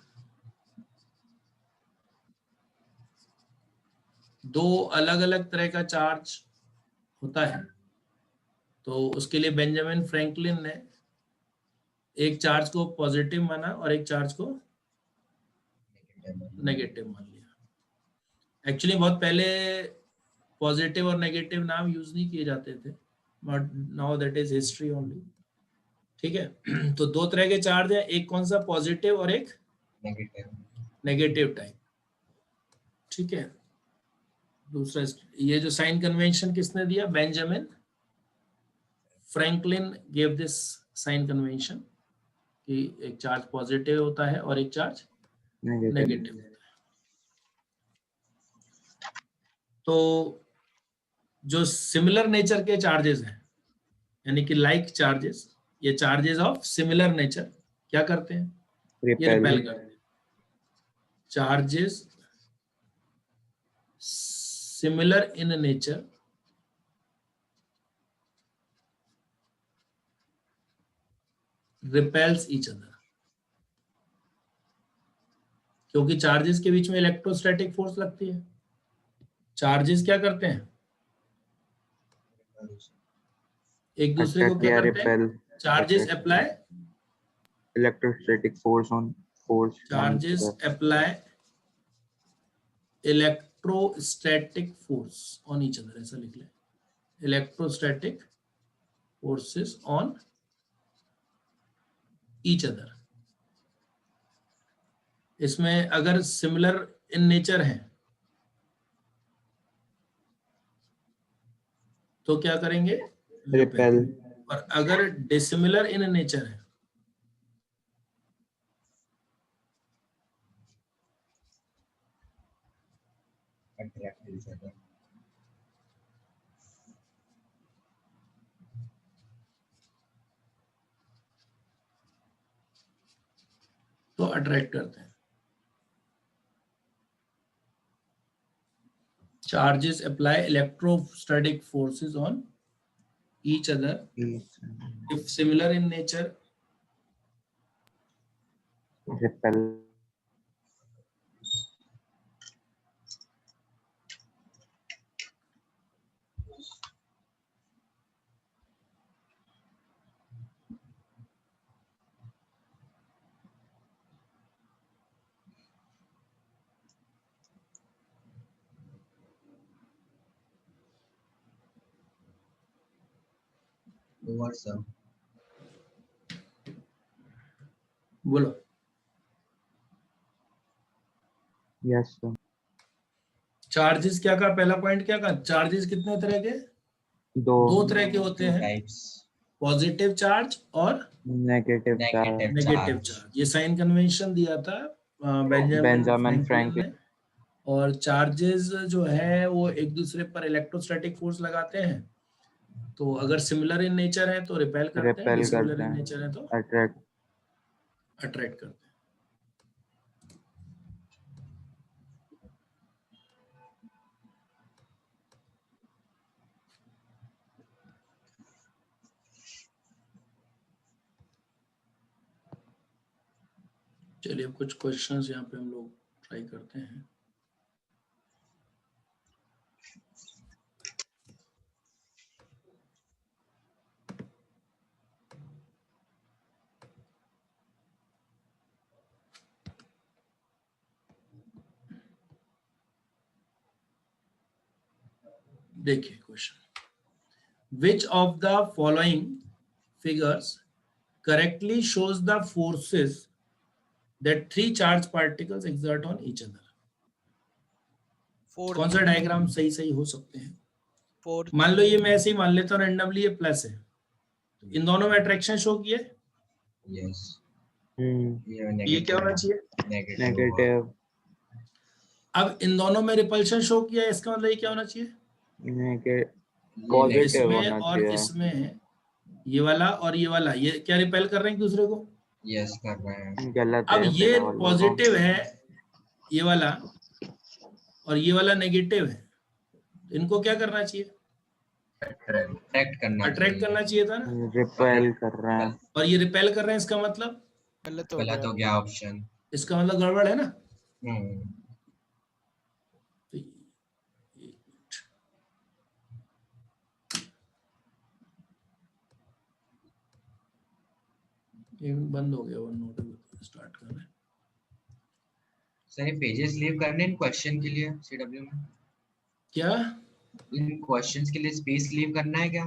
दो अलग अलग तरह का चार्ज होता है, तो उसके लिए बेंजामिन फ्रैंकलिन ने एक चार्ज को पॉजिटिव माना और एक चार्ज को नेगेटिव मान लिया। एक्चुअली बहुत पहले पॉजिटिव और नेगेटिव नाम यूज नहीं किए जाते थे, but now that is history only. ठीक है। तो दो तरह के चार्ज है, एक कौन सा? पॉजिटिव और एक नेगेटिव टाइप। ठीक है। दूसरा ये जो साइन कन्वेंशन किसने दिया? Benjamin Franklin gave this sign convention कि एक चार्ज पॉजिटिव होता है और एक चार्ज नेगेटिव होता है। तो जो सिमिलर नेचर के चार्जेस हैं, यानी कि लाइक चार्जेस, ये चार्जेस ऑफ सिमिलर नेचर क्या करते हैं? ये रिपेल करते हैं। Charges similar in nature repels each other. क्योंकि चार्जेस के बीच में इलेक्ट्रोस्टैटिक फोर्स लगती है। चार्जेस क्या करते हैं? एक दूसरे को क्या करते हैं? Charges apply electrostatic force on force on charges each other. Apply electrostatic force on each other, ऐसा लिख ले। Electrostatic forces on each other. इसमें अगर सिमिलर इन नेचर है तो क्या करेंगे? Repel. और अगर डिसिमिलर इन नेचर है तो अट्रैक्ट करते हैं। Charges apply electrostatic forces on each other if similar in nature Repel. बोलो। Yes sir. चार्जेस क्या का पहला पॉइंट क्या का? चार्जेस कितने तरह के? दो तरह के होते हैं, पॉजिटिव चार्ज और Negative charge. Negative charge. ये साइन कन्वेंशन दिया था बेंजामिन फ्रैंकलिन। और चार्जेस जो है वो एक दूसरे पर इलेक्ट्रोस्टैटिक फोर्स लगाते हैं। तो अगर सिमिलर इन नेचर है तो रिपेल करते हैं, Repel डिसिमिलर करते इन हैं। नेचर है तो Attract. अट्रैक्ट करते हैं। चलिए कुछ क्वेश्चंस यहाँ पे हम लोग ट्राई करते हैं। देखिए question, which of the following figures correctly shows the forces that three charged particles exert on each other? Four कौन सा डायग्राम सही हो सकते हैं? फोर मान लो ये मैं ऐसे ही मान लेता हूँ रैंडमली, ये प्लस है, इन दोनों में अट्रैक्शन शो किया है, यस ये क्या होना चाहिए? नेगेटिव अब इन दोनों में रिपल्शन शो किया है, इसका मतलब ये क्या होना चाहिए? पॉजिटिव इसमें होना और चाहिए। इसमें ये वाला और ये वाला, ये क्या रिपेल कर रहे हैं एक दूसरे को? यस कर रहे हैं। गलत अब है ये पहला वाला। पॉजिटिव है ये वाला, और ये वाला नेगेटिव है, तो इनको क्या करना चाहिए? अट्रैक्ट करना अट्रैक्ट करना चाहिए था ना, रिपेल कर रहा है। और ये रिपेल कर रहे हैं, इसका मतलब गलत गलत हो गया ऑप्शन। इसका मतलब गड़बड़ है ना। हम्म तो एक मिनट, ये बंद हो गया वो नोट, स्टार्ट कर रहे हैं। सर ये पेजेस लीव करने इन क्वेश्चन के लिए सीडब्ल्यू में, क्या इन क्वेश्चंस के लिए स्पेस लीव करना है क्या?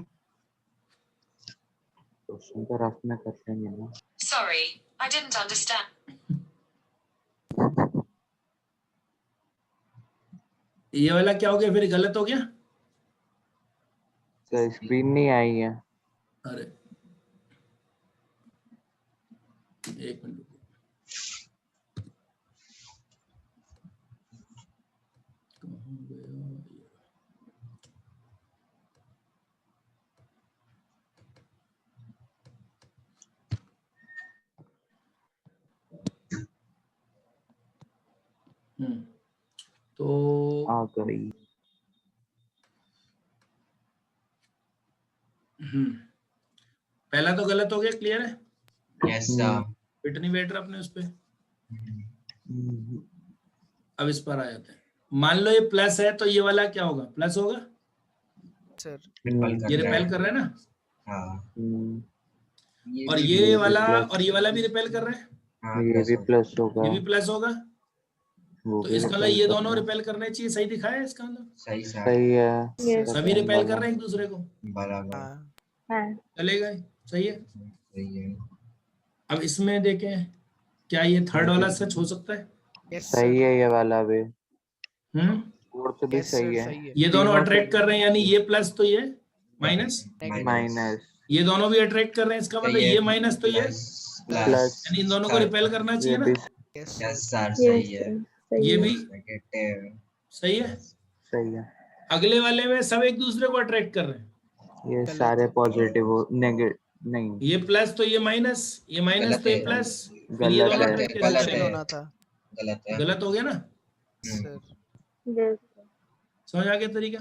क्वेश्चन तो रफ में कर लेंगे ना। Sorry, I didn't understand. ये वाला क्या हो गया फिर, गलत हो गया? तो स्क्रीन नहीं आई है। अरे एक मिनट रुको, कहाँ गया ये? तो आ गई। पहला तो गलत हो गया, क्लियर है? Yes sir. फिट नहीं बैठ रहा अपने उस पे। अब इस पर आ जाते हैं, मान लो ये प्लस है तो ये वाला क्या होगा? प्लस होगा सर। ये रिपेल कर रहे हैं ना। हाँ और ये वाला और ये वाला भी रिपेल कर रहे हैं, ये भी प्लस होगा। ये भी प्लस होगा, वो तो भी इसका मतलब repel ये कर दोनों रहा है। रिपेल करने चाहिए, सही दिखाया है इसका मतलब? सही सर। सही है। Yes. सभी रिपेल कर रहे हैं एक दूसरे को, बराबर हाँ हाँ. चलेगा, सही है। सही है। अब इसमें देखें, क्या ये थर्ड वाला सच हो सकता है? यस सही सर है ये वाला भी। हम्म फोर्थ भी यस सही सर है। सही है ये दोनों तीनों अट्रैक्ट कर रहे हैं, यानी ये प्लस तो ये माइनस, माइनस। ये दोनों भी अट्रैक्ट कर रहे हैं, इसका मतलब ये माइनस तो ये, प्लस यानी इन दोनों को रिपेल करना ये चाहिए ना। भी yes yes sir sir Yes. सही है। सही ये है. भी नेगेटिव सही है। सही है। अगले वाले में सब एक दूसरे को अट्रैक्ट कर रहे हैं, ये गलत सारे है। पॉजिटिव नेगेटिव नहीं। ये प्लस तो ये माइनस, ये माइनस गलत तो ये है। प्लस, फिर ये गलत दोनों है। अट्रैक्ट गलत कैसे है। करेंगे? होना था गलत है। गलत हो गया ना। Sir Yes. समझ आ गया तरीका?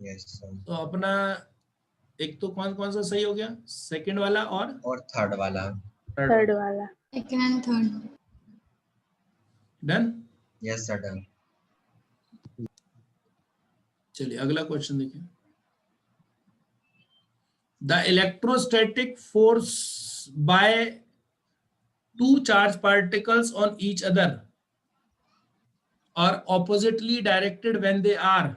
Yes sir. तो अपना एक तो कौन कौन सा सही हो गया, सेकंड वाला और थर्ड वाला। थर्ड वाला. Second and third. Done. Yes sir done. चलिए अगला क्वेश्चन देखिए। The electrostatic force by two charge particles on each other are oppositely directed when they are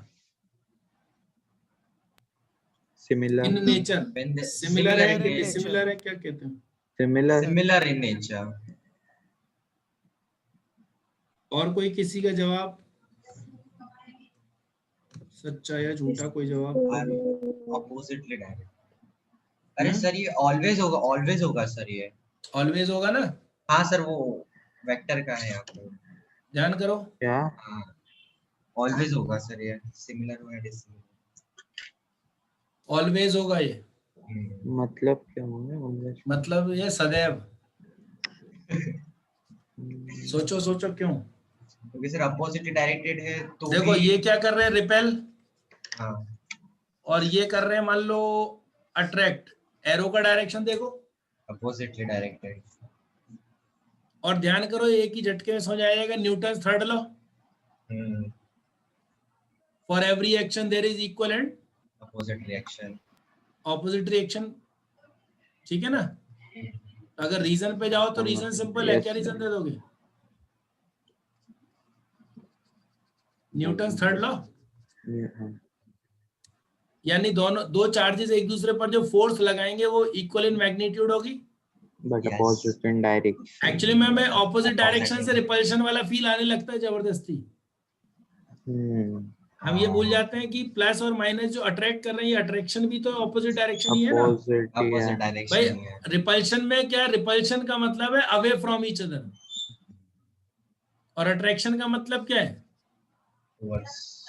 similar. in nature. When they- Similar है similar कि in dissimilar है, क्या कहते हैं? Similar. Similar in nature. और कोई किसी का जवाब, सच्चा या झूठा, कोई जवाब? Oppositely direct. अरे सर ये ऑलवेज होगा सर ये। ऑलवेज होगा ना, हाँ सर वो वेक्टर का है यहाँ पे। ध्यान करो। क्या? हाँ ऑलवेज होगा सर ये, सिमिलर हो या डिसिमिलर। ऑलवेज होगा ये, मतलब क्या होगा? मतलब ये सदैव। सोचो सोचो क्यों? क्योंकि सर अपोजिटली डायरेक्टेड है तो देखो भी- ये क्या कर रहे हैं, रिपेल, हाँ और ये कर रहे हैं मान लो अट्रैक्ट। एरो का डायरेक्शन देखो, अपोजिटली डायरेक्टेड। और ध्यान करो एक ही झटके में समझ आ जाएगा। Newton third law, for every action there is equal and opposite reaction. Opposite reaction, ठीक है ना। अगर रीजन पे जाओ तो रीजन सिंपल है, क्या रीजन दे दोगे? न्यूटन थर्ड लॉ, यानी दो चार्जेस एक दूसरे पर जो फोर्स लगाएंगे वो इक्वल इन मैग्नीट्यूड होगी, but Yes. Opposite in direction. Actually में ऑपोजिट डायरेक्शन से रिपल्शन वाला फील आने लगता है जबरदस्ती। हम ये भूल जाते हैं कि प्लस और माइनस जो अट्रैक्ट कर रहे हैं, ये अट्रैक्शन भी तो ऑपोजिट डायरेक्शन ही है ना अपोजिट ही अपोजिट है। डायरेक्शन भाई। ही है। रिपल्शन में क्या, रिपल्शन का मतलब है अवे फ्रॉम ईच अदर, और अट्रैक्शन का मतलब क्या है, टुवर्ड्स।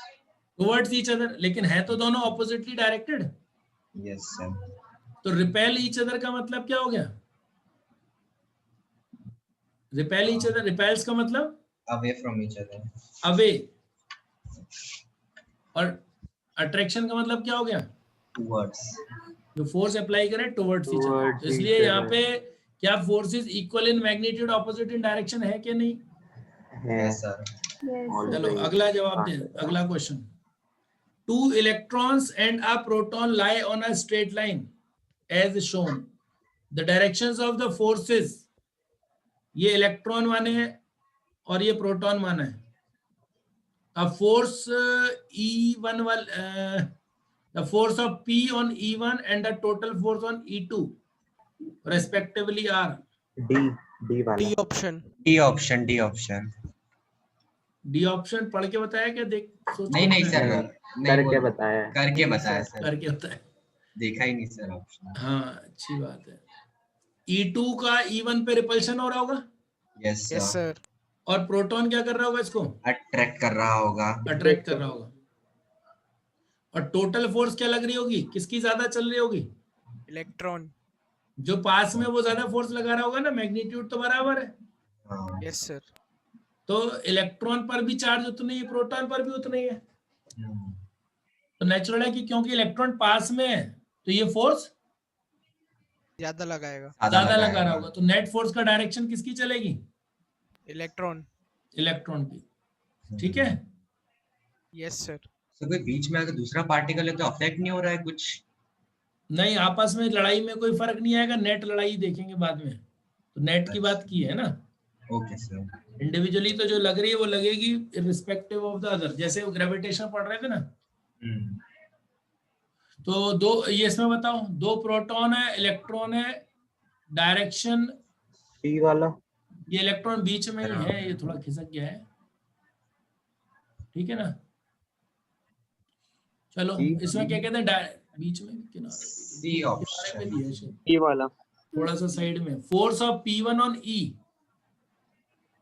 टुवर्ड्स ईच अदर, लेकिन है तो दोनों ऑपोजिटली डायरेक्टेड। Yes sir. तो रिपेल ईच अदर का मतलब क्या हो गया, रिपेल ईच अदर, रिपेल्स का मतलब away from each other. Away, और अट्रैक्शन का मतलब क्या हो गया, टुवर्ड्स। जो फोर्स अप्लाई करे टुवर्ड्स ईच अदर। Towards तो इसलिए each यहाँ other. पे क्या forces equal in magnitude opposite in direction है कि नहीं। है। Yes sir. Yes, All sir. चलो three अगला जवाब are दे, there. अगला question. 2 electrons and a proton lie on a straight line as shown. The directions of the forces, ये electron माने हैं और ये प्रोटॉन माना है। A force E1 the force of P on E1 and the total force on E2 respectively are D वाला। D option. D option, D option. D option पढ़ के बताया क्या, देख सोच नहीं के नहीं बताया? सर, नहीं, नहीं करके वो बताया है। करके बताया सर, करके बताया। देखा ही नहीं सर ऑप्शन। हाँ अच्छी बात है। E2 का E1 पे रिपल्शन हो रहा होगा, यस यस सर। सर। और प्रोटॉन क्या कर रहा होगा, इसको अट्रैक्ट कर रहा होगा। अट्रैक्ट कर रहा होगा। और टोटल फोर्स क्या लग रही होगी, किसकी ज्यादा चल रही होगी, इलेक्ट्रॉन। जो पास में वो ज्यादा फोर्स लगा रहा होगा ना, मैग्नीट्यूड तो बराबर है। हाँ। Yes sir. तो इलेक्ट्रॉन पर भी चार्ज उतना ही है, प्रोटॉन पर भी उतना ही है। हम्म। तो नेचुरल है कि क्योंकि इलेक्ट्रॉन पास में है तो ये फोर्स ज्यादा लगाएगा। ज्यादा लगा रहा लगाएगा। होगा। तो नेट फोर्स का डायरेक्शन किसकी चलेगी, इलेक्ट्रॉन। इलेक्ट्रॉन की। ठीक है। Yes sir. तो कोई बीच में अगर दूसरा पार्टिकल है तो अफेक्ट नहीं हो रहा है कुछ। नहीं, आपस में लड़ाई में कोई फर्क नहीं आएगा, नेट लड़ाई देखेंगे बाद में। तो नेट की बात की है ना, ओके सर। इंडिविजुअली तो जो लग रही है वो लगेगी इररिस्पेक्टिव ऑफ द अदर। जैसे वो ग्रेविटेशन पढ़ रहे थे ना, तो दो, ये इसमें बताओ, दो प्रोटॉन है, इलेक्ट्रॉन है, डायरेक्शन, D वाला। ये इलेक्ट्रॉन बीच में ही है, ये थोड़ा खिसक गया है। ठीक है ना। चलो D इसमें क्या कहते हैं, बीच में किनारे सी किनारे ऑप्शन। पे दिया है, E वाला। थोड़ा सा साइड में। Force of P1 on E,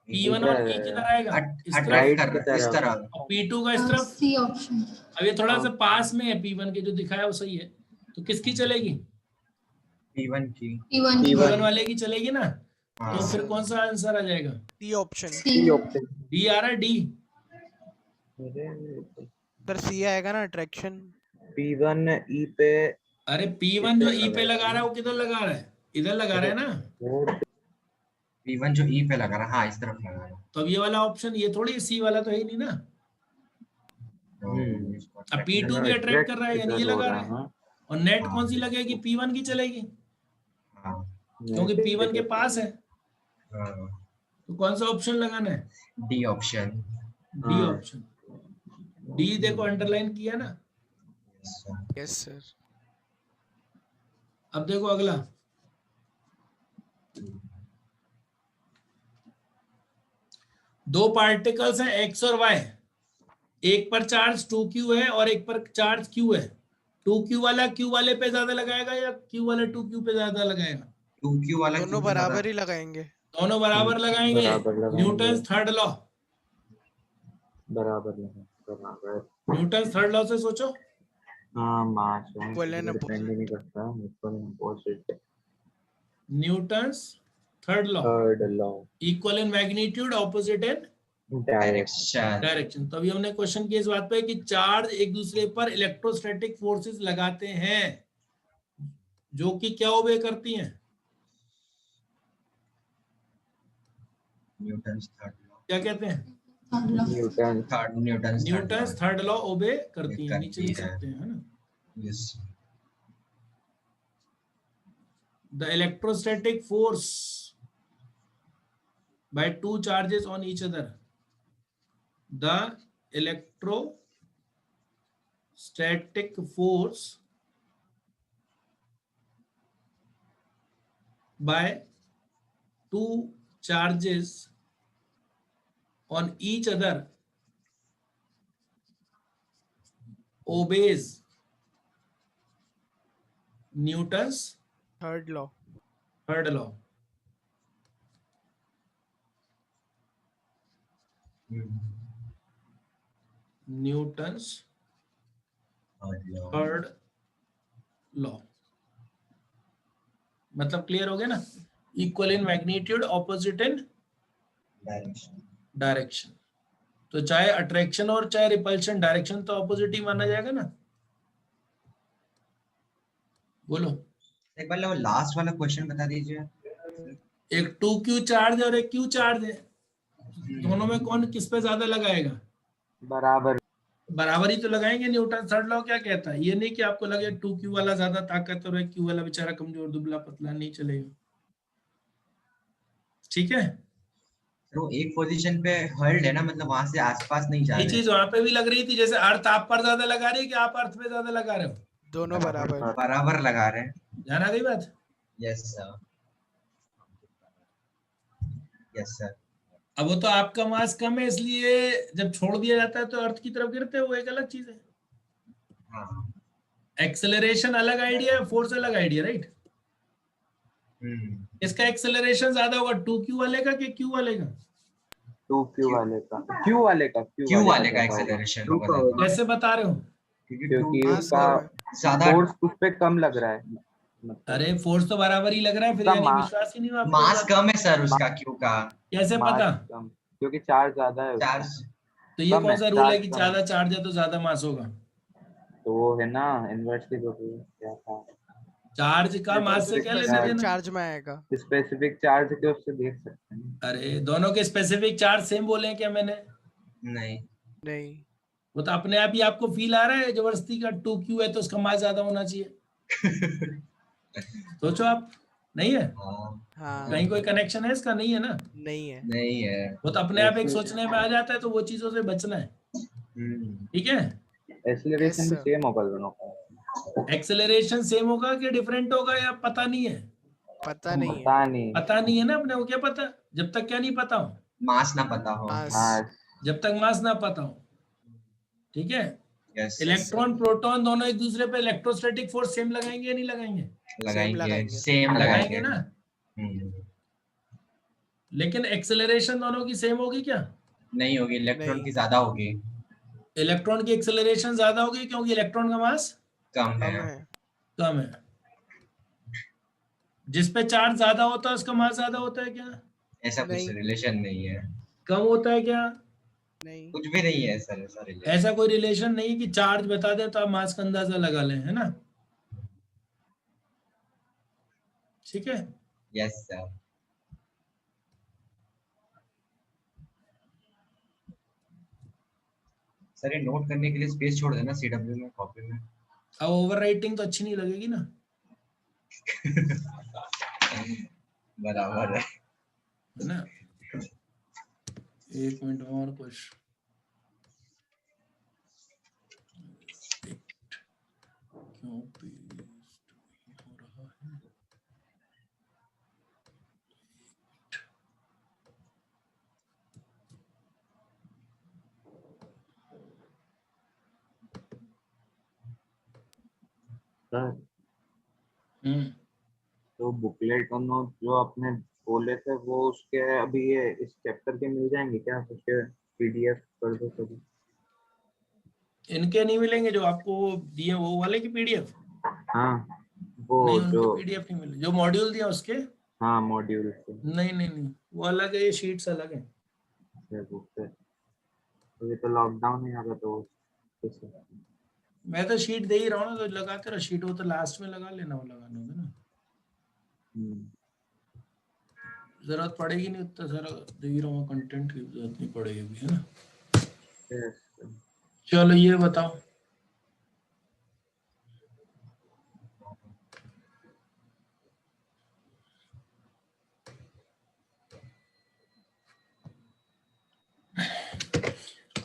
P1 on E किधर आएगा, इस तरफ, अट्रैक्ट कर की रहा है इस तरफ। तरफ। और P2 का इस तरफ। C option. अब ये थोड़ा सा पास में है P1 के, जो दिखाया वो सही है। तो किसकी चलेगी, P1 की। P1. P1 वाले की चलेगी ना। हाँ। तो फिर कौन सा आंसर आ जाएगा, D option. C. E option. D आ रहा है, डी। सर सी आएगा ना, अट्रैक्शन। P1 E पे। अरे P1 जो E पे लगाएगा? लगा रहा है वो किधर लगा रहा है, इधर लगा रहा है ना। P1 जो E पे लगा रहा है, हाँ इस तरफ लगा रहा है। तो अब ये वाला ऑप्शन, ये थोड़ी C वाला तो है ही नहीं ना। तो इसको अब attract P2 भी अट्रैक्ट कर रहा है, यानी ये लगा रहा है। है। और नेट हाँ। कौन सी लगेगी, P1 की चलेगी, हाँ। क्योंकि P1 के पास है। हाँ। तो कौन सा ऑप्शन लगाना है, D option. D option. D देखो अंडरलाइन किया ना। Yes sir. अब देखो अगला, दो पार्टिकल्स हैं एक्स और वाई, एक पर चार्ज 2q है और एक पर चार्ज q है। 2q वाला q वाले पे ज्यादा लगाएगा या q वाला 2q पे ज्यादा लगाएगा, 2Q वाला दोनों क्यों ज्यादा? बराबर ही लगाएंगे। दोनों बराबर लगाएंगे। बराबर लगाएंगे। न्यूटन थर्ड लॉ, बराबर बराबर। न्यूटन थर्ड लॉ से सोचो। हाँ मास Equal and डिपेंड opposite. नहीं करता, equal and opposite. Newton's third law, third law. Equal in magnitude, opposite in direction. Direction. तो अभी हमने क्वेश्चन की इस बात पे कि चार्ज एक दूसरे पर इलेक्ट्रोस्टैटिक फोर्सेस लगाते हैं, जो कि क्या ओबे करती हैं, न्यूटन्स थर्ड लॉ। क्या कहते हैं, Third law. Newton's third law ओबे करती हैं। नीचे करती लिख है। सकते हैं, है ना। Yes. The electrostatic force by two charges on each other. The electrostatic force by two charges on each other obeys Newton's third law. third law. Newton's third law. मतलब क्लियर हो गया ना? Equal in magnitude, opposite in direction. तो चाहे attraction और चाहे repulsion, direction तो opposite ही माना जाएगा ना. बोलो. एक बार वो लास्ट वाला क्वेश्चन बता दीजिए. एक 2q चार्ज और एक q चार्ज है, दोनों में कौन किस पे ज्यादा लगाएगा? बराबर. बराबर ही तो लगाएंगे. न्यूटन थर्ड लॉ क्या कहता है? ये नहीं कि आपको लगे 2q वाला ज्यादा ताकतवर है, q वाला बेचारा कमजोर दुबला पतला, नहीं चलेगा. ठीक है. वो एक पोजीशन पे हर्ल्ड है ना, मतलब वहां से आसपास नहीं जा ये रहे. चीज वहां पे भी लग रही थी, जैसे अर्थ आप पर ज्यादा लगा रही है कि आप अर्थ पे ज्यादा लगा रहे हो? दोनों बराबर. बराबर लगा रहे हैं. ध्यान आ गई बात? Yes sir. Yes sir. अब वो तो आपका मास कम है, इसलिए जब छोड़ दिया जाता है तो अर्थ की तरफ गिरते हैं, वो एक अलग चीज है. हाँ. एक्सेलरेशन अलग आइडिया है, फोर्स अलग आइडिया, राइट? इसका एक्सेलरेशन ज्यादा होगा 2q वाले का कि q वाले का? 2q वाले का. q वाले का. क्यू वाले का एक्सेलरेशन होगा ज्यादा. कैसे बता रहे हो? क्योंकि मास उसका कम है. ज्यादा फोर्स उस पे कम लग रहा है. मतलब अरे फोर्स तो बराबर ही लग रहा है, फिर उसका यानी मास- विश्वास ही नहीं हुआ आपको. मास कम है सर उसका क्यू का. कैसे मास पता? कम, क्योंकि चार्ज ज्यादा है उसका. चार्ज. तो ये कम कौन है, सा रूल है चार्ज कि कम ज्यादा चार्ज है तो ज्यादा मास होगा? तो वो है ना इनवर्सली प्रोपोर्शनल. क्या था? चार्ज का मास से क्या लेना स्पेसिफिक देना? चार्ज में आएगा. स्पेसिफिक चार्ज के उससे देख सकते हैं. अरे दोनों के स्पेसिफिक चार्ज सेम बोले हैं क्या मैंने? नहीं. नहीं. वो तो अपने आप ही आपको फील आ रहा है जबरदस्ती का 2q है तो उसका मास ज्यादा होना चाहिए. सोचो आप. नहीं है? हाँ. कहीं कोई कनेक्शन है इसका? नहीं है ना. नहीं है. नहीं है. वो तो अपने आप एक सोचने में आ जाता है, तो वो चीजों से बचना है. ठीक है. एक्सीलरेशन Yes, भी sir. सेम होगा दोनों का. एक्सेलरेशन सेम होगा कि डिफरेंट होगा या पता नहीं है? पता नहीं है. पता नहीं. पता नहीं है ना अपने को. क्या पता जब तक क्या नहीं पता हो? मास ना पता हो. मास. हाँ. जब तक मास ना पता हो. ठीक है. यस. इलेक्ट्रॉन प्रोटॉन दोनों एक दूसरे पे इलेक्ट्रोस्टैटिक फोर्स सेम लगाएंगे या नहीं लगाएंगे? लगाएंगे. सेम लगाएंगे लगाएंगे. ना. लेकिन एक्सेलरेशन दोनों की सेम होगी क्या? नहीं होगी. इलेक्ट्रॉन नहीं. की ज्यादा होगी. इलेक्ट्रॉन की एक्सेलरेशन ज्यादा होगी क्योंकि इलेक्ट्रॉन का मास कम कम है. है. कम है. जिस पे चार्ज ज्यादा होता है उसका मास ज्यादा होता है क्या? ऐसा कुछ नहीं. रिलेशन नहीं है. कम होता है क्या? नहीं. कुछ भी नहीं है सर ऐसा रिलेशन. ऐसा कोई रिलेशन नहीं कि चार्ज बता दे तो आप मास का अंदाजा लगा लें, है ना? ठीक है. Yes sir. सर ये नोट करने के लिए स्पेस छोड़ देना सीडब्ल्यू में, कॉपी में. अब ओवर राइटिंग तो अच्छी नहीं लगेगी ना. बराबर है. है ना. एक मिनट और कुछ. क्यों पेस्ट हो रहा है? सर हम्म. तो बुकलेट और नोट जो आपने बोले थे वो उसके अभी ये इस चैप्टर के मिल जाएंगे क्या? उसके पीडीएफ कर दो कभी. इनके नहीं मिलेंगे जो आपको दिए वो वाले की पीडीएफ? हाँ वो नहीं, जो उनके पीडीएफ नहीं मिले. जो मॉड्यूल दिया उसके? हाँ मॉड्यूल से. नहीं, वो अलग है, ये शीट्स अलग है. बुक से अभी तो लॉकडाउन है यहाँ पे तो कैसे? मैं तो शीट दे ही रहा हूँ ना, तो लगा के शीट हो तो लास्ट में लगा लेना, वो लगाने होगा ना. जरूरत पड़ेगी नहीं उतना सारा दे ही रहा हूँ, कंटेंट की जरूरत नहीं पड़ेगी अभी, है ना. Yes. चलो ये बताओ.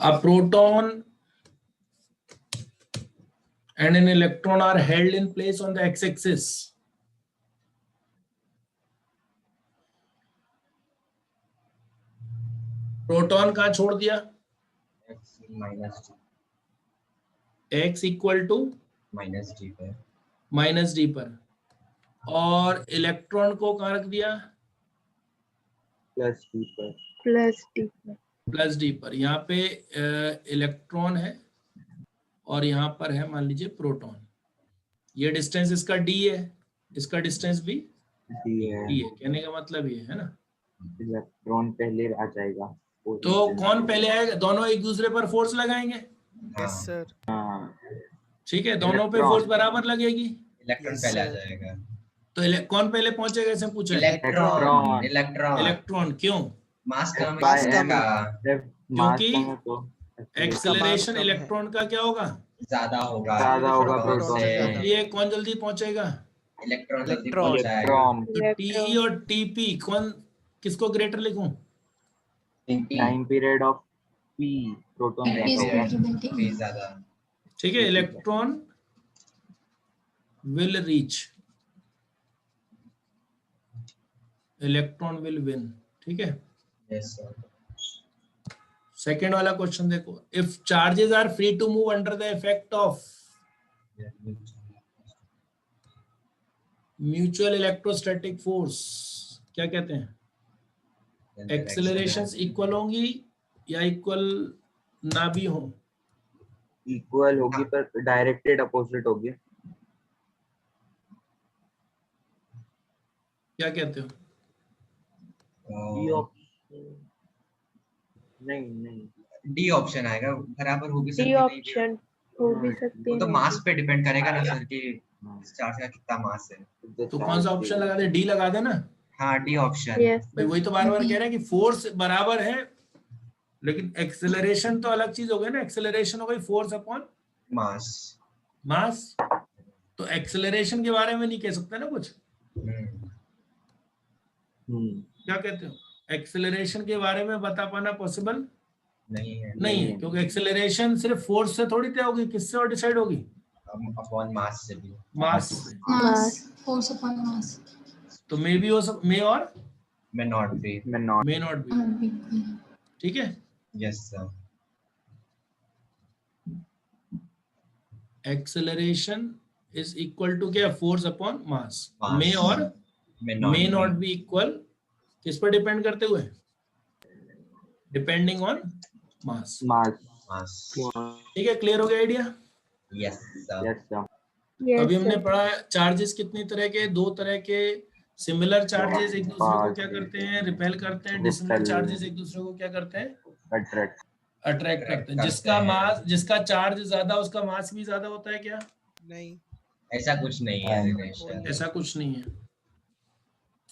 A proton and an electron are held in place on the x-axis. Proton कहाँ छोड़ दिया? Minus. x equal to minus D पे माइनस डी पर, और इलेक्ट्रॉन को कहाँ रख दिया? प्लस डी पर। प्लस डी पर। प्लस डी पर। यहाँ पे इलेक्ट्रॉन है और यहाँ पर है मान लीजिए प्रोटॉन। ये डिस्टेंस इसका d है, इसका डिस्टेंस भी डी है। d है। कहने का मतलब ये है ना। इलेक्ट्रॉन पहले आ जाएगा तो कौन पहले आएगा? दोनों एक दूसरे पर फोर्स लगाएंगे, यस सर। हाँ, ठीक है, दोनों पे इलेक्ट्रॉन। फोर्स बराबर लगेगी। इलेक्ट्रॉन Yes, पहले आ sir. जाएगा। तो कौन पहले पहुंचेगा, ऐसे पूछा है। Electron electron electron. क्यों? मास कम है Mass इसका, कम क्योंकि तो एक्सेलरेशन कम है। इलेक्ट्रॉन का क्या होगा? ज्यादा होगा ज्यादा होगा प्रोटॉन प्रोटॉन से। से। इसलिए कौन जल्दी पहुंचेगा? इलेक्ट्रॉन जल्दी इलेक्ट्रॉन। पहुंच जाएगा। इलेक्ट्रॉन। तो टी और टीपी कौन, किसको ग्रेटर लिखूं? Time period of P proton P is ज्यादा greater than T. P ज्यादा। ठीक है, electron will reach, electron will win. ठीक है, यस सर। सेकेंड वाला क्वेश्चन देखो। If charges are free to move under the effect of mutual electrostatic force, क्या कहते हैं? एक्सेलरेशंस इक्वल होंगी या इक्वल ना भी हो? इक्वल होगी पर डायरेक्टेड अपोजिट होगी। क्या कहते हो? डी ऑप्शन नहीं डी ऑप्शन आएगा, बराबर हो भी सकती डी है, नहीं भी। ऑप्शन हो भी सकती वो है। तो नहीं मास भी। पे डिपेंड करेगा ना सर कि चार्ज का कितना मास है। तो कौन सा ऑप्शन लगा दे? डी लगा देना। हाँ डी ऑप्शन। Yes, भाई sir. वही तो बार बार कह रहे हैं कि फोर्स बराबर है, लेकिन एक्सेलरेशन तो अलग चीज हो गई ना। एक्सेलरेशन हो गई फोर्स अपॉन मास। मास। तो एक्सेलरेशन के बारे में नहीं कह सकते ना कुछ। क्या कहते हो? एक्सेलरेशन के बारे में बता पाना पॉसिबल नहीं है। नहीं है, क्योंकि एक्सेलरेशन सिर्फ फोर्स से थोड़ी तय होगी। किससे और डिसाइड होगी? अपॉन मास से भी। मास से। Mass. Force upon mass. तो मे भी हो मे और में नॉट भी। M naught. मे नॉट भी। Not big. ठीक है, yes sir. Acceleration is equal to क्या? Force upon mass. Mass. M और में मे नॉट भी इक्वल किस पर डिपेंड करते हुए? Depending on mass. मास। ठीक है, क्लियर हो गया idea? Yes sir. Yes sir. Yes, अभी हमने sir. पढ़ा चार्जेस कितनी तरह के? दो तरह के। सिमिलर चार्जेस एक दूसरे को क्या करते हैं? रिपेल करते हैं। डिसिमिलर चार्जेस एक दूसरे को क्या करते हैं? अट्रैक्ट। अट्रैक्ट करते हैं। जिसका मास, जिसका चार्ज ज्यादा उसका मास भी ज्यादा होता है क्या? नहीं। ऐसा कुछ नहीं है रिलेशन। ऐसा कुछ नहीं है,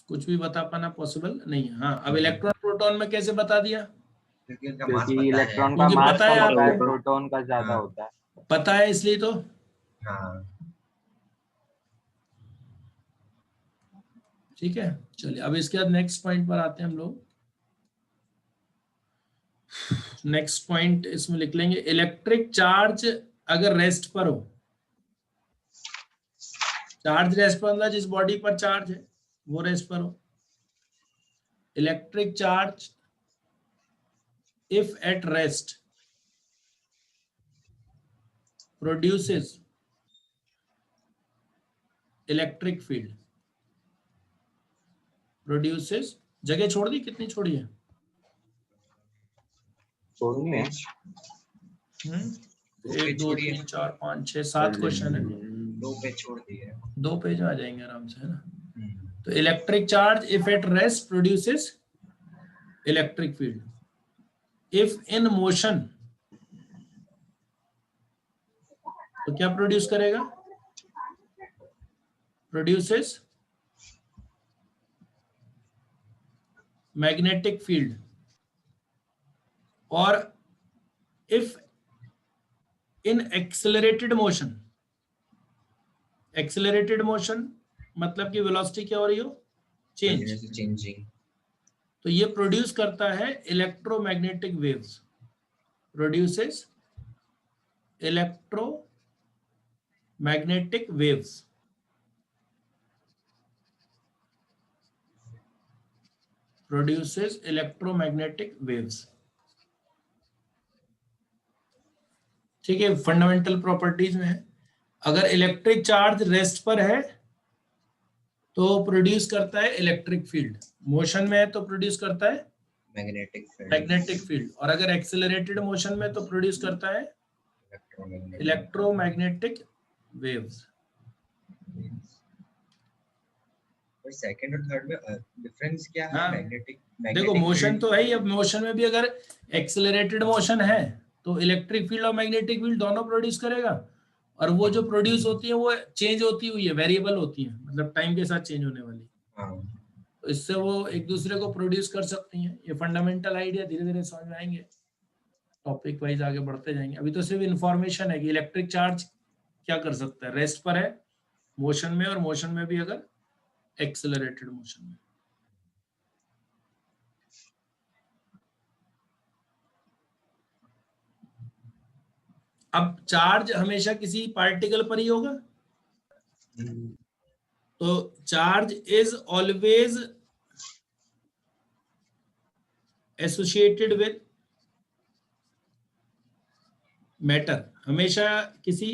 कुछ भी बता पाना पॉसिबल नहीं है। हाँ, अब इलेक्ट्रॉन प्रोटॉन में कैसे बता दिया? क्योंकि उनका मास क्योंकि पता इलेक्ट्रॉन है। का क्योंकि मास पता है कम होता है, आपको। प्रोटॉन का ज्यादा हाँ। होता है। पता है, इसलिए तो। हाँ। ठीक है, चलिए अब इसके बाद नेक्स्ट पॉइंट पर आते हैं हम लोग। नेक्स्ट पॉइंट इसमें लिख लेंगे, इलेक्ट्रिक चार्ज अगर रेस्ट पर हो। चार्ज रेस्ट पर मतलब जिस बॉडी पर चार्ज है वो रेस्ट पर हो। Electric charge if at rest produces electric field, produces, जगह छोड़ दी, कितनी छोड़ी है? छोड़नी है। 1 2 3 4 5 6 7 क्वेश्चन है। 2 पे छोड़ दिए। 2 पेज आ जाएंगे आराम से, है ना। तो electric charge if at rest produces electric field, if in motion तो क्या प्रोड्यूस करेगा? Produces magnetic field. और if in accelerated motion, accelerated motion मतलब कि वेलोसिटी क्या हो रही हो? चेंज। चेंजिंग। तो ये प्रोड्यूस करता है electromagnetic waves, produces electromagnetic waves. Produces electromagnetic waves. ठीक है, फंडामेंटल प्रॉपर्टीज में है। अगर इलेक्ट्रिक चार्ज रेस्ट पर है तो प्रोड्यूस करता है इलेक्ट्रिक फील्ड, मोशन में है तो प्रोड्यूस करता है मैग्नेटिक फील्ड, मैग्नेटिक फील्ड, और अगर एक्सेलरेटेड मोशन में तो प्रोड्यूस करता है इलेक्ट्रोमैग्नेटिक। Electromagnetic waves. और सेकंड और थर्ड में डिफरेंस क्या है? हाँ। मैग्नेटिक देखो मोशन तो है ही, अब मोशन में भी अगर एक्सेलरेटेड मोशन है तो इलेक्ट्रिक फील्ड और मैग्नेटिक फील्ड दोनों प्रोड्यूस करेगा, और वो जो प्रोड्यूस होती है वो चेंज होती हुई है, वेरिएबल होती है, मतलब टाइम के साथ चेंज होने वाली। हाँ, तो इससे वो एक दूसरे को प्रोड्यूस कर सकती हैं। ये फंडामेंटल आइडिया धीरे धीरे समझ में आएंगे, टॉपिक वाइज आगे बढ़ते जाएंगे। अभी तो सिर्फ इंफॉर्मेशन है कि इलेक्ट्रिक चार्ज क्या कर सकता है, रेस्ट पर है, मोशन में, और मोशन में भी अगर एक्सेलरेटेड मोशन में। अब चार्ज हमेशा किसी पार्टिकल पर ही होगा, तो charge is always associated with matter, हमेशा किसी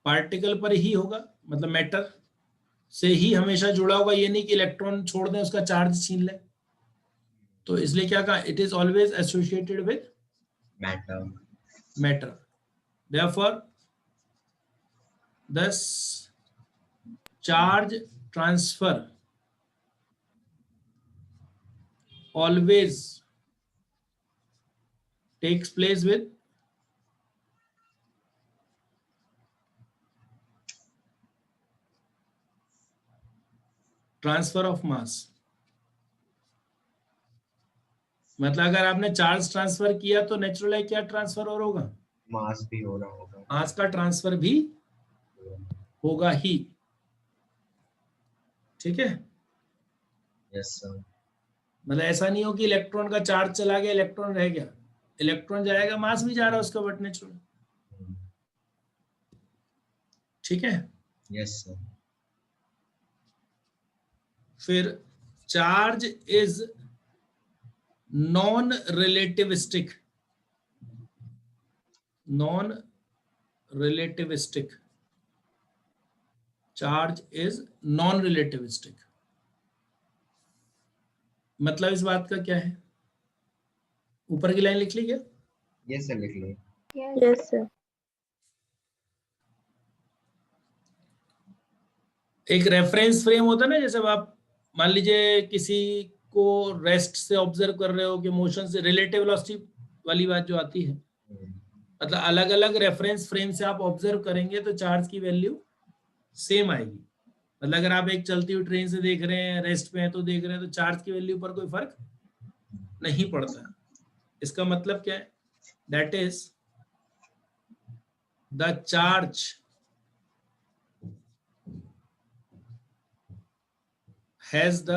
पार्टिकल पर ही होगा, मतलब मैटर से ही हमेशा जुड़ा होगा, ये नहीं कि इलेक्ट्रॉन छोड़ दें उसका चार्ज छीन ले। तो इसलिए क्या कहा, it is always associated with matter, therefore thus charge transfer always takes place with transfer of mass. मतलब अगर आपने चार्ज ट्रांसफर किया तो नेचुरल है क्या ट्रांसफर और होगा, मास भी हो रहा होगा, मास का ट्रांसफर भी होगा ही। ठीक है, यस सर। मतलब ऐसा नहीं हो कि इलेक्ट्रॉन का चार्ज चला गया इलेक्ट्रॉन रह गया, इलेक्ट्रॉन जाएगा मास भी जा रहा है उसका, बट नेचुरल। ठीक है, यस सर। फिर charge is non relativistic, non relativistic, charge is non relativistic. मतलब इस बात का क्या है, ऊपर की लाइन लिख ली क्या? यस सर, लिख लो। Yes sir. एक रेफरेंस फ्रेम होता है ना, जैसे आप मान लीजिए किसी को रेस्ट से ऑब्जर्व कर रहे हो कि मोशन से, रिलेटिव वेलोसिटी वाली बात जो आती है, मतलब अलग अलग रेफरेंस फ्रेम से आप ऑब्जर्व करेंगे तो चार्ज की वैल्यू सेम आएगी। मतलब अगर आप एक चलती हुई ट्रेन से देख रहे हैं, रेस्ट पे है तो देख रहे हैं, तो चार्ज की वैल्यू पर कोई फर्क नहीं पड़ता। इसका मतलब क्या है, that is the charge has the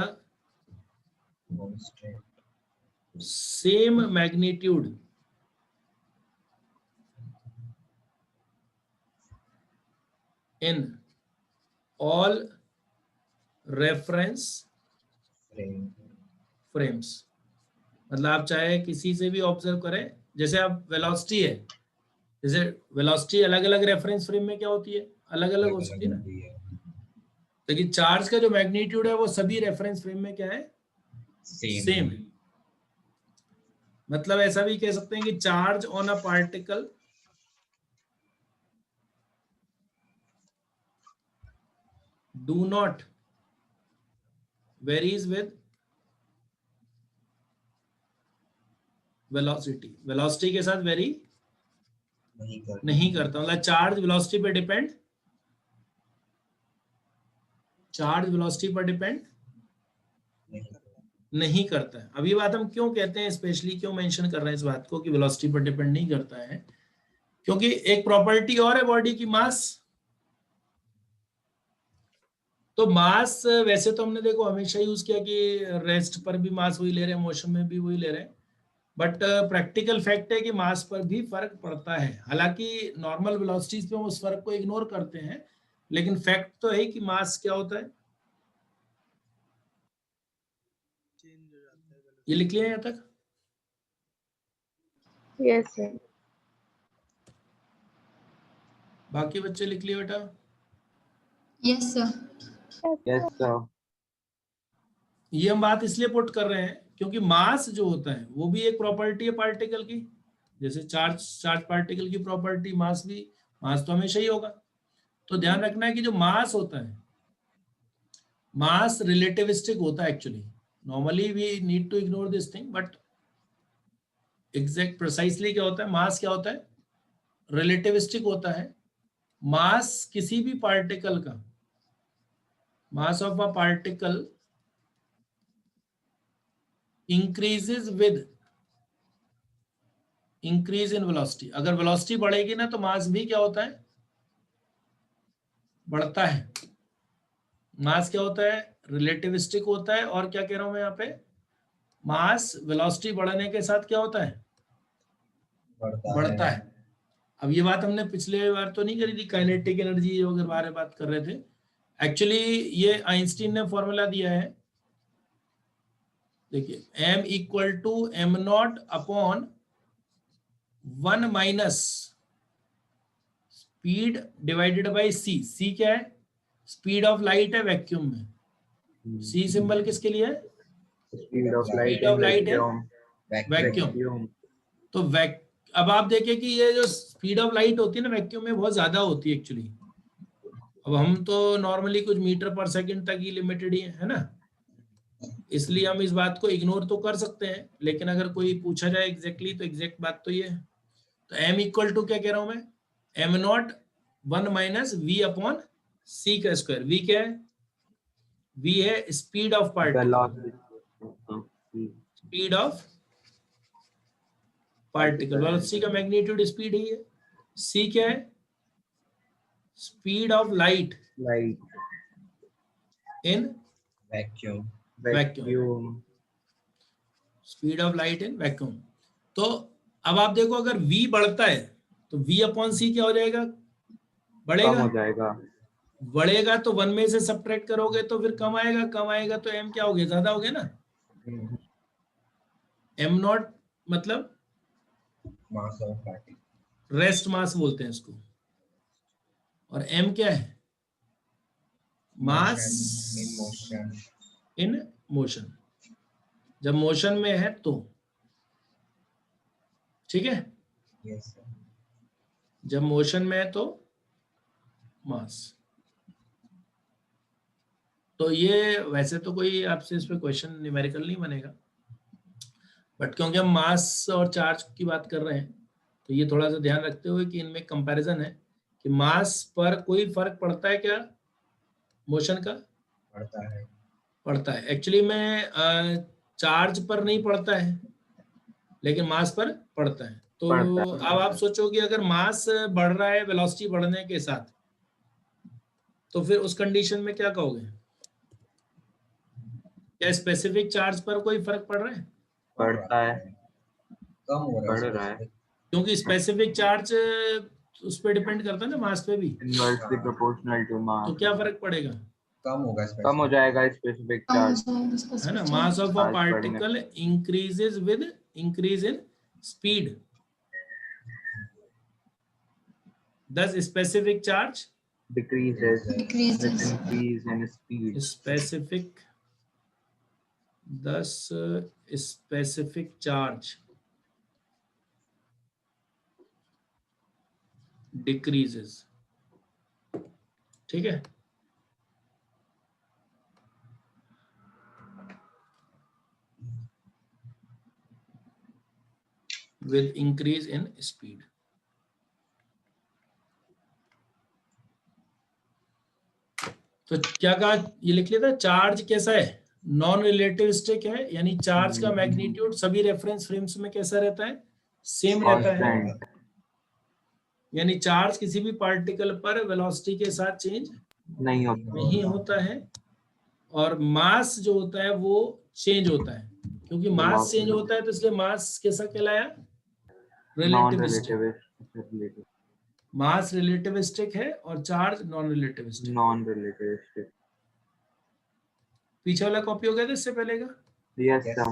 same magnitude in all reference frames। मतलब आप चाहे किसी से भी ऑब्जर्व करें, जैसे आप वेलोसिटी है, जैसे वेलोसिटी अलग अलग रेफरेंस फ्रेम में क्या होती है, अलग अलग हो सकती है ना, लेकिन चार्ज का जो मैग्नीट्यूड है वो सभी रेफरेंस फ्रेम में क्या है, सेम है। मतलब ऐसा भी कह सकते हैं कि charge on a particle do not varies with velocity, velocity के साथ वेरी नहीं करता। मतलब चार्ज वेलोसिटी पे डिपेंड, चार्ज वेलोसिटी पर डिपेंड नहीं करता है। अब ये बात हम क्यों कहते हैं, स्पेशली क्यों मेंशन कर रहे हैं इस बात को कि वेलोसिटी पर डिपेंड नहीं करता है, क्योंकि एक प्रॉपर्टी और है बॉडी की, मास। तो मास वैसे तो हमने देखो हमेशा यूज किया कि रेस्ट पर भी मास वही ले रहे हैं, मोशन में भी वही ले रहे हैं, बट प्रैक्टिकल फैक्ट है कि मास पर भी फर्क पड़ता है। हालांकि नॉर्मल वेलोसिटीज पे हम उस फर्क को इग्नोर करते हैं, लेकिन फैक्ट तो है कि मास क्या होता है, चेंज हो जाता है ये लिख लिया यहाँ तक। Yes, sir. बाकी बच्चे लिख लिए बेटा? Yes, sir. Yes sir. ये हम बात इसलिए पुट कर रहे हैं क्योंकि मास जो होता है वो भी एक प्रॉपर्टी है पार्टिकल की। जैसे चार्ज पार्टिकल की प्रॉपर्टी, मास तो हमेशा ही होगा। तो ध्यान रखना है कि जो मास होता है, मास रिलेटिविस्टिक होता है actually. Normally we need to ignore this thing, but exact precisely क्या होता है, मास क्या होता है, रिलेटिविस्टिक होता है। मास किसी भी पार्टिकल का, mass of a particle increases with increase in velocity. अगर वेलोसिटी बढ़ेगी ना तो मास भी क्या होता है, बढ़ता है। मास क्या होता है, रिलेटिविस्टिक होता है। और क्या कह रहा हूं मैं यहाँ पे, मास वेलोसिटी बढ़ने के साथ क्या होता है, बढ़ता है। अब ये बात हमने पिछले बार तो नहीं करी थी, काइनेटिक एनर्जी अगर बारे में बात कर रहे थे। एक्चुअली ये आइंस्टीन ने फॉर्मूला दिया है, देखिए, m equal to M naught upon 1 minus speed divided by C. C क्या है, स्पीड ऑफ लाइट है वैक्यूम में। सी सिंबल किसके लिए है, speed of light speed of in light है वैक्यूम। वैक्यूम। तो अब आप देखें कि ये जो स्पीड ऑफ लाइट होती है ना वैक्यूम में, बहुत ज्यादा होती है एक्चुअली। अब हम तो नॉर्मली कुछ मीटर पर सेकंड तक ही लिमिटेड ही है ना, इसलिए हम इस बात को इग्नोर तो कर सकते हैं। लेकिन अगर कोई पूछा जाए एग्जैक्टली तो एग्जैक्ट बात तो ये है। तो m इक्वल टू क्या कह रहा हूं मैं, M naught 1 minus V upon C का स्क्वायर। वी क्या है, वी है speed of particle, speed of particle. Velocity का मैग्नीट्यूड स्पीड ही है। सी क्या है, speed of light in vacuum, speed of light in vacuum. तो अब आप देखो, अगर v बढ़ता है तो v अपॉन सी क्या हो जाएगा, कम बढ़ेगा। हो जाएगा। बढ़ेगा तो 1 में से सब्ट्रैक्ट करोगे तो फिर कम आएगा, कम आएगा तो m क्या हो गया, ज्यादा हो गया ना। m नॉट मतलब mass of particle, rest mass बोलते हैं इसको। और m क्या है, मास इन मोशन। In motion. जब मोशन में है तो, ठीक है, यस सर। जब मोशन में है तो मास। तो ये वैसे तो कोई आपसे इस पे क्वेश्चन न्यूमेरिकल नहीं बनेगा, बट क्योंकि हम मास और चार्ज की बात कर रहे हैं तो ये थोड़ा सा ध्यान रखते हुए कि इनमें कंपैरिजन है कि मास पर कोई फर्क पड़ता है क्या, मोशन का पड़ता है। एक्चुअली में चार्ज पर नहीं पड़ता है लेकिन मास पर पड़ता है। तो अब आप सोचो कि अगर मास बढ़ रहा है वेलोसिटी बढ़ने के साथ, तो फिर उस कंडीशन में क्या कहोगे, क्या स्पेसिफिक चार्ज पर कोई फर्क पड़ रहा है, बढ़ता है, कम हो रहा बढ़ रहा है। क्योंकि स्पेसिफिक चार्ज उस पर डिपेंड करता है ना, मास पे भी। Inversely proportional to mass. तो क्या फर्क पड़ेगा, कम हो जाएगा स्पेसिफिक कम हो चार्ज। जाएगा स्पेसिफिक है ना। specific mass charge. Of a charge बढ़ने। Particle increases with increase in speed, thus specific charge decreases with Decreases. increase in speed. Specific, thus specific charge decreases, ठीक है। With increase in speed. तो क्या कहा, ये लिख लिया था, चार्ज कैसा है, नॉन रिलेटिविस्टिक है, यानी चार्ज का मैग्नीट्यूड सभी रेफरेंस फ्रेम्स में कैसा रहता है, सेम रहता है। Constant. यानी चार्ज किसी भी पार्टिकल पर वेलोसिटी के साथ चेंज नहीं होता। नहीं होता है। और मास जो होता है वो चेंज होता है, क्योंकि मास चेंज होता है तो इसलिए मास कैसा कहलाया, रिलेटिविस्टिक। Non-relativistic. मास रिलेटिविस्टिक है और चार्ज नॉन रिलेटिविस्टिक। Non-relativistic. पीछे वाला कॉपी हो गया था इससे पहले का। Yes, sir.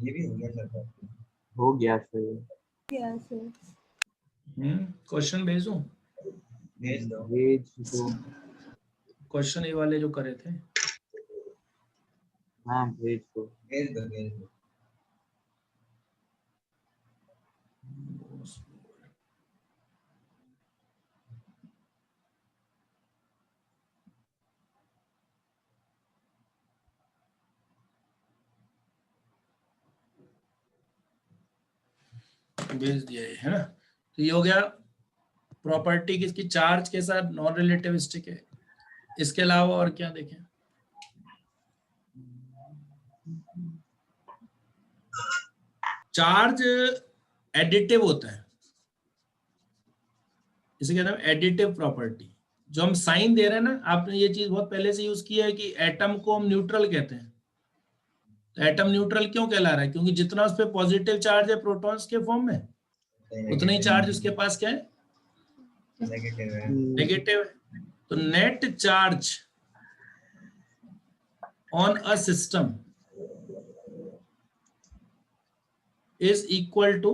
ये भी हो गया सर। हो गया सर। क्वेश्चन भेजूं? भेज दो। भेज दो। क्वेश्चन ये वाले जो करे थे। हाँ भेज दो। भेज दो भेज दो। भेज दिया है ना। तो ये हो गया प्रॉपर्टी किसकी, चार्ज के साथ नॉन रिलेटिविस्टिक है। इसके अलावा और क्या देखें? चार्ज एडिटिव होता है, इसे कहते हैं एडिटिव प्रॉपर्टी। जो हम साइन दे रहे हैं ना, आपने ये चीज बहुत पहले से यूज किया है कि एटम को हम न्यूट्रल कहते हैं। तो एटम न्यूट्रल क्यों कहला रहा है? क्योंकि जितना उस पर पॉजिटिव चार्ज है प्रोटॉन्स के फॉर्म में, उतना ही चार्ज उसके पास क्या है, नेगेटिव है। नेगेटिव है। तो net charge on a system is equal to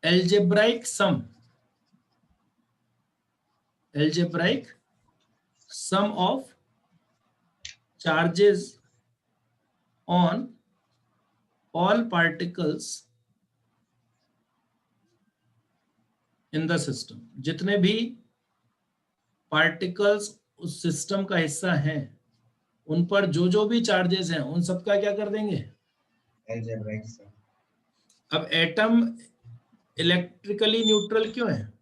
algebraic sum of charges on all particles in the system। जितने भी पार्टिकल्स उस सिस्टम का हिस्सा हैं, उन पर जो भी चार्जेस हैं उन सबका क्या कर देंगे, अलजेब्रिक सम। अब एटम इलेक्ट्रिकली न्यूट्रल क्यों है?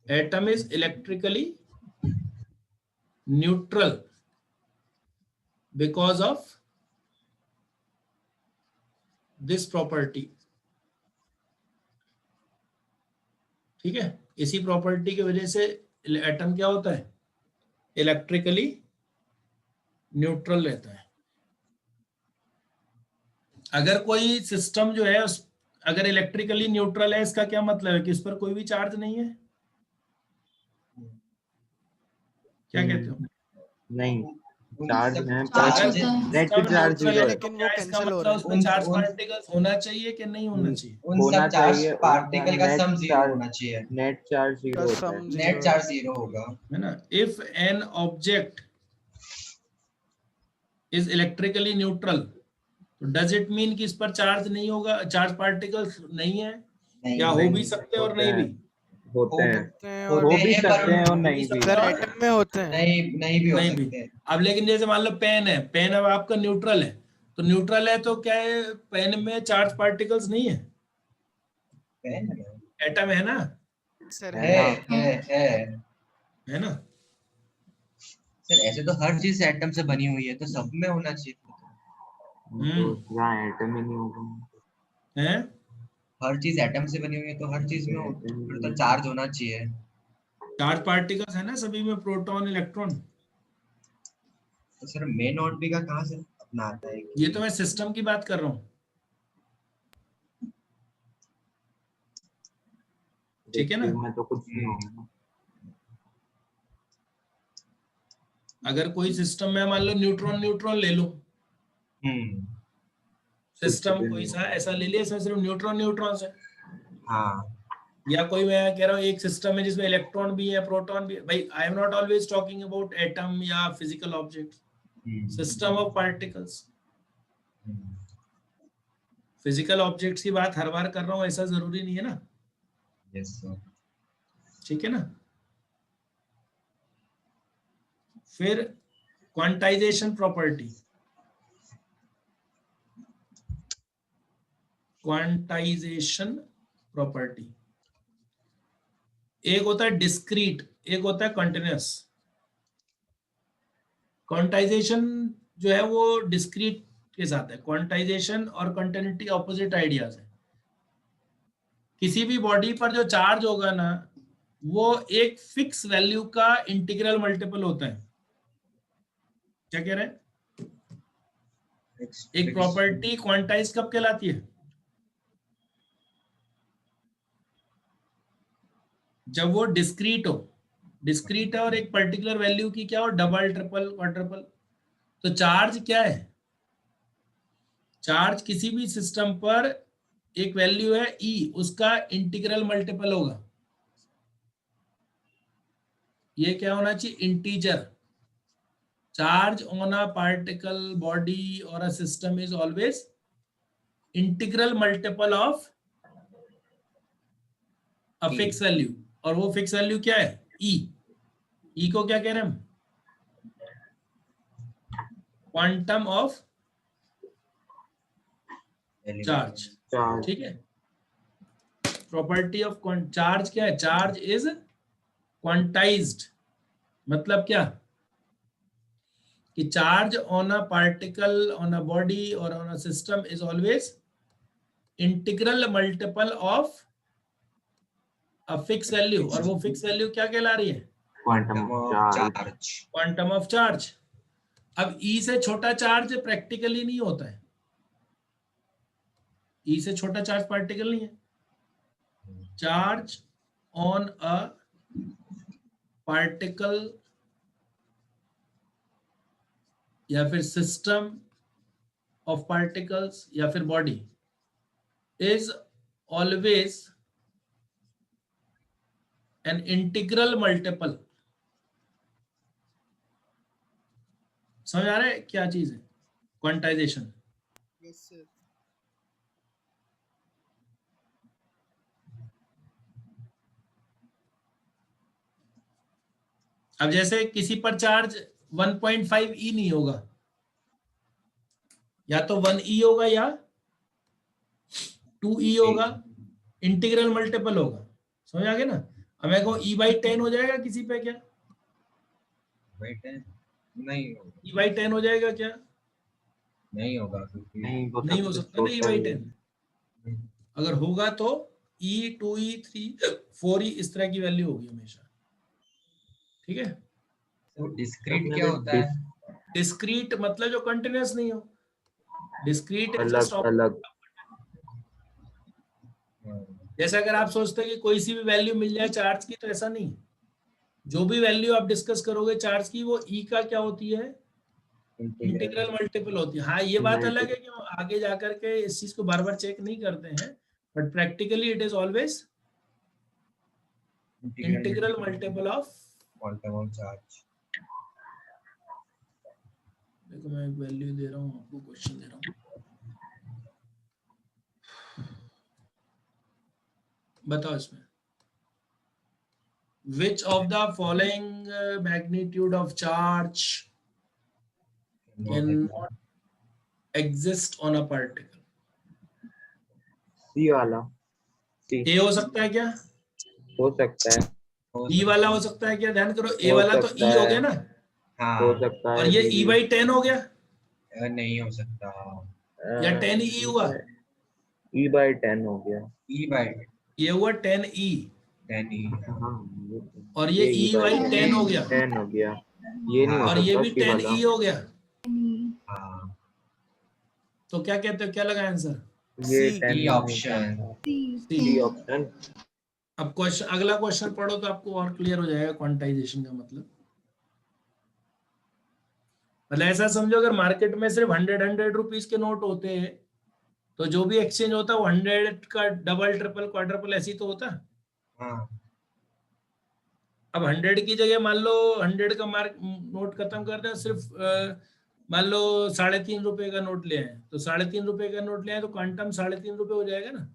Atom is electrically neutral because of this property. ठीक है, इसी प्रॉपर्टी की वजह से एटम क्या होता है, इलेक्ट्रिकली न्यूट्रल रहता है। अगर कोई सिस्टम जो है अगर इलेक्ट्रिकली न्यूट्रल है, इसका क्या मतलब है कि उस पर कोई भी चार्ज नहीं है। क्या कहते हो? नहीं, चार्ज है चार्ज पर होता है। नेट चार्ज न्यूट्रल जीरो है है। तो लेकिन क्या वो इसका cancel हो मतलब रहा है। उसमें चार्ज उन- पार्टिकल्स होना चाहिए कि नहीं होना चाहिए? उन होना सब चार्ज चाहिए, पार्टिकल का सम जीरो चार्ज होना चाहिए। नेट चार्ज का जीरो होता है। सम नेट 0 चार्ज जीरो होगा। है ना। If an object is electrically neutral, तो डज इट मीन कि इस पर चार्ज नहीं होगा, चार्ज पार्टिकल्स नहीं है? नहीं या हो नहीं, भी सकते हैं और होते नहीं हैं, भी। होते हैं, होते हैं हो और होते भी हैं पर सकते हैं और हो नहीं भी। सर और एटम में होते हैं। नहीं भी हो नहीं भी। सकते हैं। अब लेकिन जैसे मान लो पेन है, पेन अब आपका न्यूट्रल है, तो न्यूट्रल है तो क्या है, पेन में चार्ज पार्टिकल्स नहीं है, पेन एटम है ना, सर है है। है है ना। सर ऐसे तो हर चीज एटम से बनी हुई है, तो सब में होना चाहिए। तो जहाँ एटम ही नहीं होगा। है हर चीज एटम से बनी हुई है, तो हर चीज में फिर तो चार्ज होना चाहिए। चार्ज पार्टिकल्स है ना सभी में, प्रोटॉन इलेक्ट्रॉन। तो सर मेन नोट भी का कहाँ से अपना आता है? ये तो मैं सिस्टम की बात कर रहा हूँ। ठीक है ना। में तो कुछ नहीं होगा। अगर कोई सिस्टम में मान लो न्यूट्रॉन न्यूट्रॉन ले लो, सिस्टम भी कोई नहीं सा ऐसा ले लिया इसमें सिर्फ न्यूट्रॉन न्यूट्रॉन है। हाँ या कोई मैं कह रहा हूँ एक सिस्टम है जिसमें इलेक्ट्रॉन भी है प्रोटॉन भी है। भाई I am not always talking about atom या physical object, system of particles. Physical objects की बात हर बार कर रहा हूँ, ऐसा जरूरी नहीं है ना। Yes sir. ठीक है ना। फिर क्वांटाइजेशन प्रॉपर्टी, क्वांटाइजेशन प्रॉपर्टी, एक होता है डिस्क्रीट, एक होता है कंटिन्यूअस। क्वांटाइजेशन जो है वो डिस्क्रीट के साथ है। क्वांटाइजेशन और कंटिन्यूटी ऑपोजिट आइडियाज है। किसी भी बॉडी पर जो चार्ज होगा ना, वो एक फिक्स वैल्यू का इंटीग्रल मल्टीपल होता है। क्या कह रहे हैं? एक प्रॉपर्टी क्वांटाइज कब कहलाती है? जब वो डिस्क्रीट हो। डिस्क्रीट है और एक पर्टिकुलर वैल्यू की क्या हो, डबल ट्रिपल क्वाड्रपल। तो चार्ज क्या है? चार्ज किसी भी सिस्टम पर एक वैल्यू है ई, उसका इंटीग्रल मल्टीपल होगा। ये क्या होना चाहिए? Integer. Charge on a particle, body और a system is always integral multiple of a fix value, और वो फिक्स वैल्यू क्या है? ई। ई को क्या कह रहे हैं हम? Quantum of charge. चार्ज। ठीक है। प्रॉपर्टी ऑफ चार्ज क्या है? Charge is quantized. मतलब क्या? कि charge on a particle, on a body और on a system is always integral multiple of a fix value, और वो फिक्स वैल्यू क्या कहला रही है? Quantum of charge. Charge. Quantum of charge. अब ई से छोटा चार्ज प्रैक्टिकली नहीं होता है। ई से छोटा चार्ज पार्टिकल नहीं है। चार्ज ऑन अ पार्टिकल या फिर सिस्टम ऑफ पार्टिकल्स या फिर body is always an integral multiple. समझ आ रहा है क्या चीज है क्वांटाइजेशन? Yes sir. अब जैसे किसी पर चार्ज 1.5 ई नहीं होगा, या तो 1 ई होगा या 2 ई होगा, इंटीग्रल मल्टीपल होगा। समझ आ गया ना? अब मेरे को E/10 हो जाएगा किसी पे क्या? नहीं होगा। E/10 हो जाएगा क्या? नहीं होगा क्योंकि नहीं हो सकता ना E/10। अगर होगा तो E, 2E, 3, 4E इस तरह की वैल्यू होगी हमेशा। ठीक है। तो डिस्क्रीट क्या होता है? डिस्क्रीट मतलब जो कंटिन्यूअस नहीं हो। डिस्क्रीट अलग अलग। जैसे अगर आप सोचते हैं कि कोई सी भी वैल्यू मिल जाए चार्ज की, तो ऐसा नहीं। जो भी वैल्यू आप डिस्कस करोगे चार्ज की, वो ई का क्या होती है? इंटीग्रल मल्टीपल होती है। हाँ, ये बात अलग है कि हम आगे जाकर के इस चीज को बार बार चेक नहीं करते हैं, but practically it is always integral multiple of quantum of charge. देखो मैं एक वैल्यू दे रहा हूँ आपको, क्वेश्चन दे रहा हूँ। बताओ इसमें which of the following magnitude of charge cannot exist on a particle? सी वाला। सी ए हो सकता है क्या? हो सकता है। ई वाला हो सकता है क्या? ध्यान करो, ए हो वाला तो सकता ई हो है। गया ना, हाँ हो सकता और है ये भी। E/10 हो गया नहीं हो सकता। या 10E हुआ? E/10 हो गया। E/10 ये हुआ 10E, हाँ, और ये E/10 हो गया, 10 हो गया। ये नहीं हो और ये सकता भी सी वाला। 10E हो गया। हाँ। तो क्या कहते हो, क्या लगा आंसर? ये C। 10 D option. C option. अब क्वेश्चन, अगला क्वेश्चन पढ़ो तो आपको और क्लियर हो जाएगा क्वांटाइजेशन का मतलब। मतलब ऐसा समझो, अगर मार्केट में सिर्फ 100 रुपीज के नोट होते हैं, तो जो भी एक्सचेंज होता है वो 100 का डबल, ट्रिपल, क्वाड्रपल ऐसी तो होता। हाँ। अब 100 की जगह मान लो 100 का मार्क नोट खत्म कर दें, सिर्फ मान लो 3.5 रुपए का नोट ले आए, तो 3.5 रुपए का नोट ले आए तो क्वांटम 3.5 रुपए हो जाएगा ना।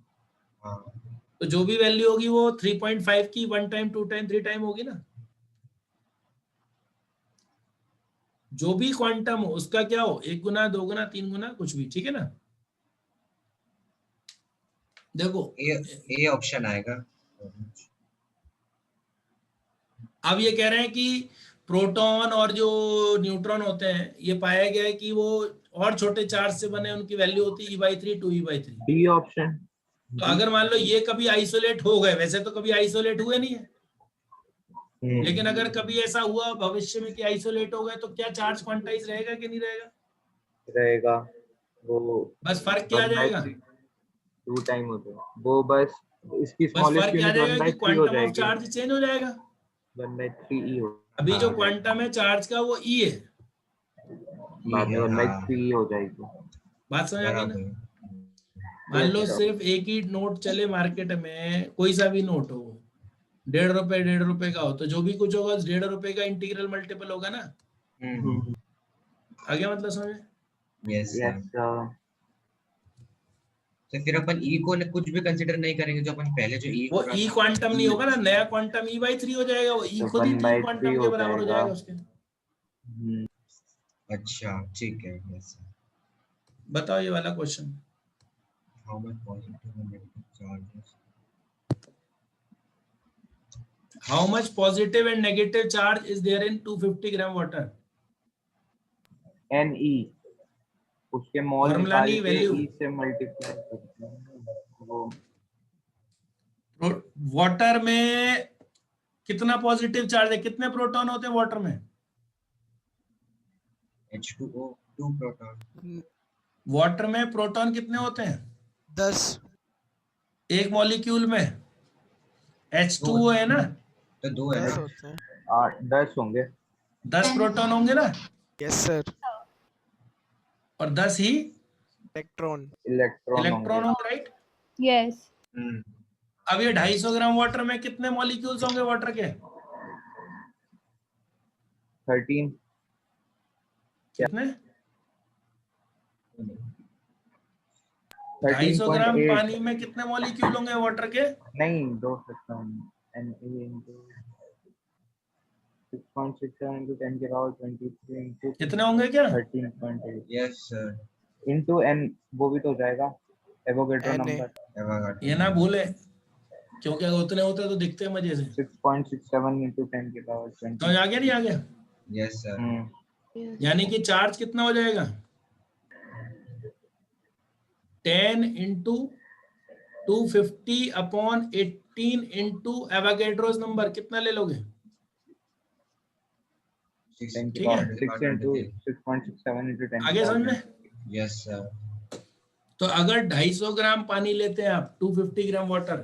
हाँ। तो जो भी वैल्यू होगी वो 3.5 की 1 टाइम, 2 टाइम, 3 टाइम होगी ना। जो भी क्वांटम हो उसका क्या हो, 1 गुना, 2 गुना, 3 गुना, कुछ भी। ठीक है ना? देखो ए ऑप्शन आएगा। अब ये कह रहे हैं कि प्रोटॉन और जो न्यूट्रॉन होते हैं, ये पाया गया है कि वो और छोटे चार्ज से बने, उनकी वैल्यू होती है E/3, 2E/3। D option. तो अगर मान लो ये कभी आइसोलेट हो गए, वैसे तो कभी आइसोलेट हुए नहीं है, लेकिन अगर कभी ऐसा हुआ भविष्य में कि आइसोलेट हो गए, तो क्या चार्ज क्वांटाइज रहेगा कि नहीं रहेगा? रहेगा। वो बस फर्क क्या आ जाएगा? 2 टाइम हो जाएगा वो। बस इसकी बस स्मॉलेस्ट फर्क क्या आ यूनिट जाएगा कि 1/3 हो क्वांटम ऑफ जाएगी। चार्ज चेंज हो जाएगा। 1/3 ई हो। अभी जो हाँ। क्वांटम है चार्ज का वो ई है, बाद में हाँ, लाइक फ्री हो जाएगी। बात समझ आ गई ना? बराबर। मान लो Yes, sir. सिर्फ एक ही नोट चले मार्केट में, कोई सा भी नोट हो, ₹1.5 का हो, तो जो भी कुछ होगा उस ₹1.5 का इंटीग्रल मल्टीपल होगा ना। आगे मतलब समझ में? Yes Yes, sir. तो फिर अपन ई को कुछ भी कंसीडर नहीं करेंगे, जो अपन पहले जो ई वो ई क्वांटम नहीं होगा ना, नया क्वांटम E/3 हो जाएगा, वो ई तो खुद ही 3 1/3 क्वांटम के हो बराबर हो जाएगा। जाएगा उसके। अच्छा ठीक है। Yes sir. बताओ ये वाला question. How much positive and negative charges, how much positive and negative charge is there in 250 gram water? Ne उसके मॉल Formula निकाल नहीं, के value। ई से मल्टीप्लाई करते हैं वो। वाटर में कितना पॉजिटिव चार्ज है, कितने प्रोटॉन होते हैं वाटर में? H2O 2 proton. वाटर में प्रोटॉन कितने होते हैं 10। एक मॉलिक्यूल में? H2O है ना, तो 2 है 10 ना। होते हैं। 10 होंगे। 10 प्रोटॉन होंगे ना, यस सर। और 10 ही इलेक्ट्रॉन। इलेक्ट्रॉन इलेक्ट्रॉन होंगे। होंगे, राइट? Yes. अब ये 250 ग्राम वाटर में कितने मॉलिक्यूल्स होंगे वाटर के? 13 कितने? 250 ग्राम 13.8 पानी में कितने मॉलिक्यूल होंगे वाटर के? नहीं 2 सेकंड Ne into 6.67 into 10 के पावर 23 into कितने होंगे क्या? 13.8 यस सर। into n, वो भी तो हो जाएगा एवोगैड्रो Na। नंबर। ये ना भूले, क्योंकि अगर उतने होते तो दिखते हैं मजे से। 6.67 into 10 के पावर 20। समझ आ गया नहीं आ गया? Yes sir. Yes. यानी कि चार्ज कितना हो जाएगा? 10 into 250 upon 18 into Avogadro's number, कितना ले लोगे? 10 के ठीक है। पावर 6 into 6.67 into 10 आगे समझ में? Yes sir. तो अगर 250 ग्राम पानी लेते हैं आप, 250 ग्राम वाटर,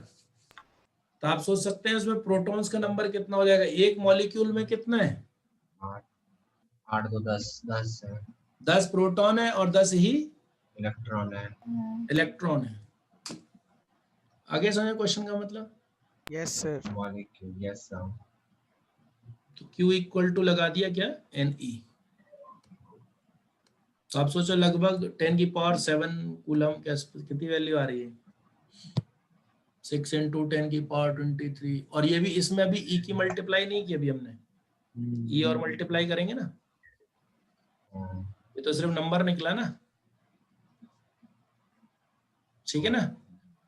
तो आप सोच सकते हैं उसमें प्रोटॉन्स का नंबर कितना हो जाएगा? एक मॉलिक्यूल में कितना है? 8 2 10 10 है। 10 प्रोटॉन है और 10 ही इलेक्ट्रॉन है। इलेक्ट्रॉन है। आगे समझे क्वेश्चन का मतलब? Yes sir. Molecule. Yes sir. तो Q इक्वल टू लगा दिया क्या? Ne। तो आप सोचो लगभग 10 की पावर 7 कूलम कितनी वैल्यू आ रही है? 6 into 10 की पावर 23। और ये भी, इसमें अभी E की मल्टीप्लाई नहीं की अभी हमने, E और मल्टीप्लाई करेंगे ना, ये तो सिर्फ नंबर निकला ना, ठीक है ना?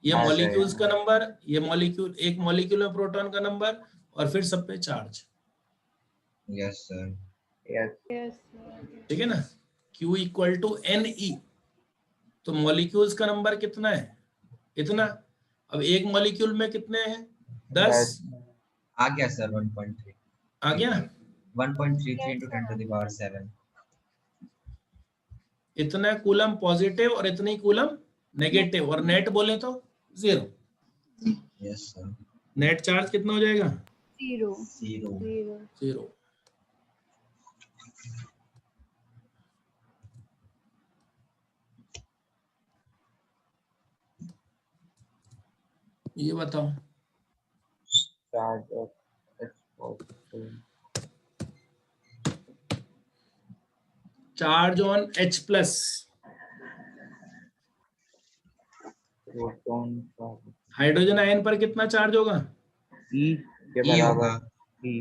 ये मॉलिक्यूल्स का नंबर, ये मॉलिक्यूल, एक मॉलिक्यूल में प्रोटॉन का नंबर, और फिर सब पे चार्ज। Yes sir. Yes. ठीक है ना? Q equal to Ne। तो मॉलिक्यूल्स का नंबर कितना है? इतना। अब एक मॉलिक्यूल में कितने हैं? 10। आ गया सर 1.3 आ गया? 1.33 into 10 to the power 7। इतना कूलम पॉजिटिव और इतनी कूलम नेगेटिव, और नेट बोले तो 0। Yes sir. नेट चार्ज कितना हो जाएगा? 0. 0। 0। ये बताओ। Charge of H positive charge on H plus, proton का हाइड्रोजन आयन पर कितना चार्ज होगा? E के E होगा बराबर E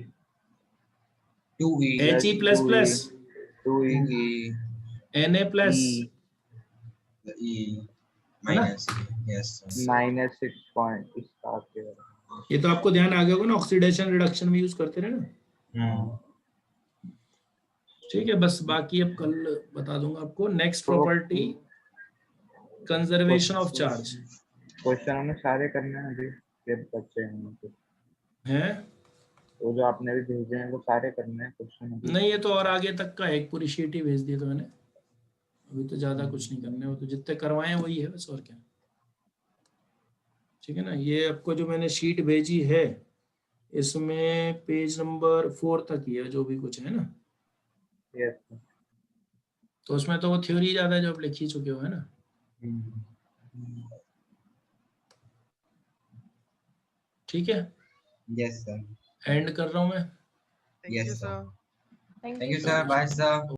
2E He plus plus 2E 2E Na plus E है ना? minus E। Yes sir. Minus 6 point इस बात के बराबर। ये तो आपको ध्यान आ गया होगा ना, ऑक्सीडेशन रिडक्शन में यूज करते रहे ना। ठीक है, बस बाकी अब कल बता दूंगा आपको। Next property, conservation of charge question हमें सारे करने हैं अभी, ये बच्चे हैं तो है। वो जो आपने भी भेजे हैं वो सारे करने हैं क्वेश्चन। नहीं, ये तो और आगे तक का, एक पूरी शीट ही भेज दी तो मैंने, अभी तो ज्यादा कुछ नहीं करने, वो तो जितने करवाए हैं वही है बस, और क्या। ठीक है ना? ये आपको जो मैंने शीट भेजी है, इसमें पेज नंबर 4 तक ही है जो भी कुछ है ना। यस तो उसमें तो वो थ्योरी ज्यादा है जो आप लिख ही चुके हो, है ना। ठीक है, यस सर, एंड कर रहा हूँ मैं। Thank you yes sir, sir. Thank thank you, you sir. Sir, bye sir.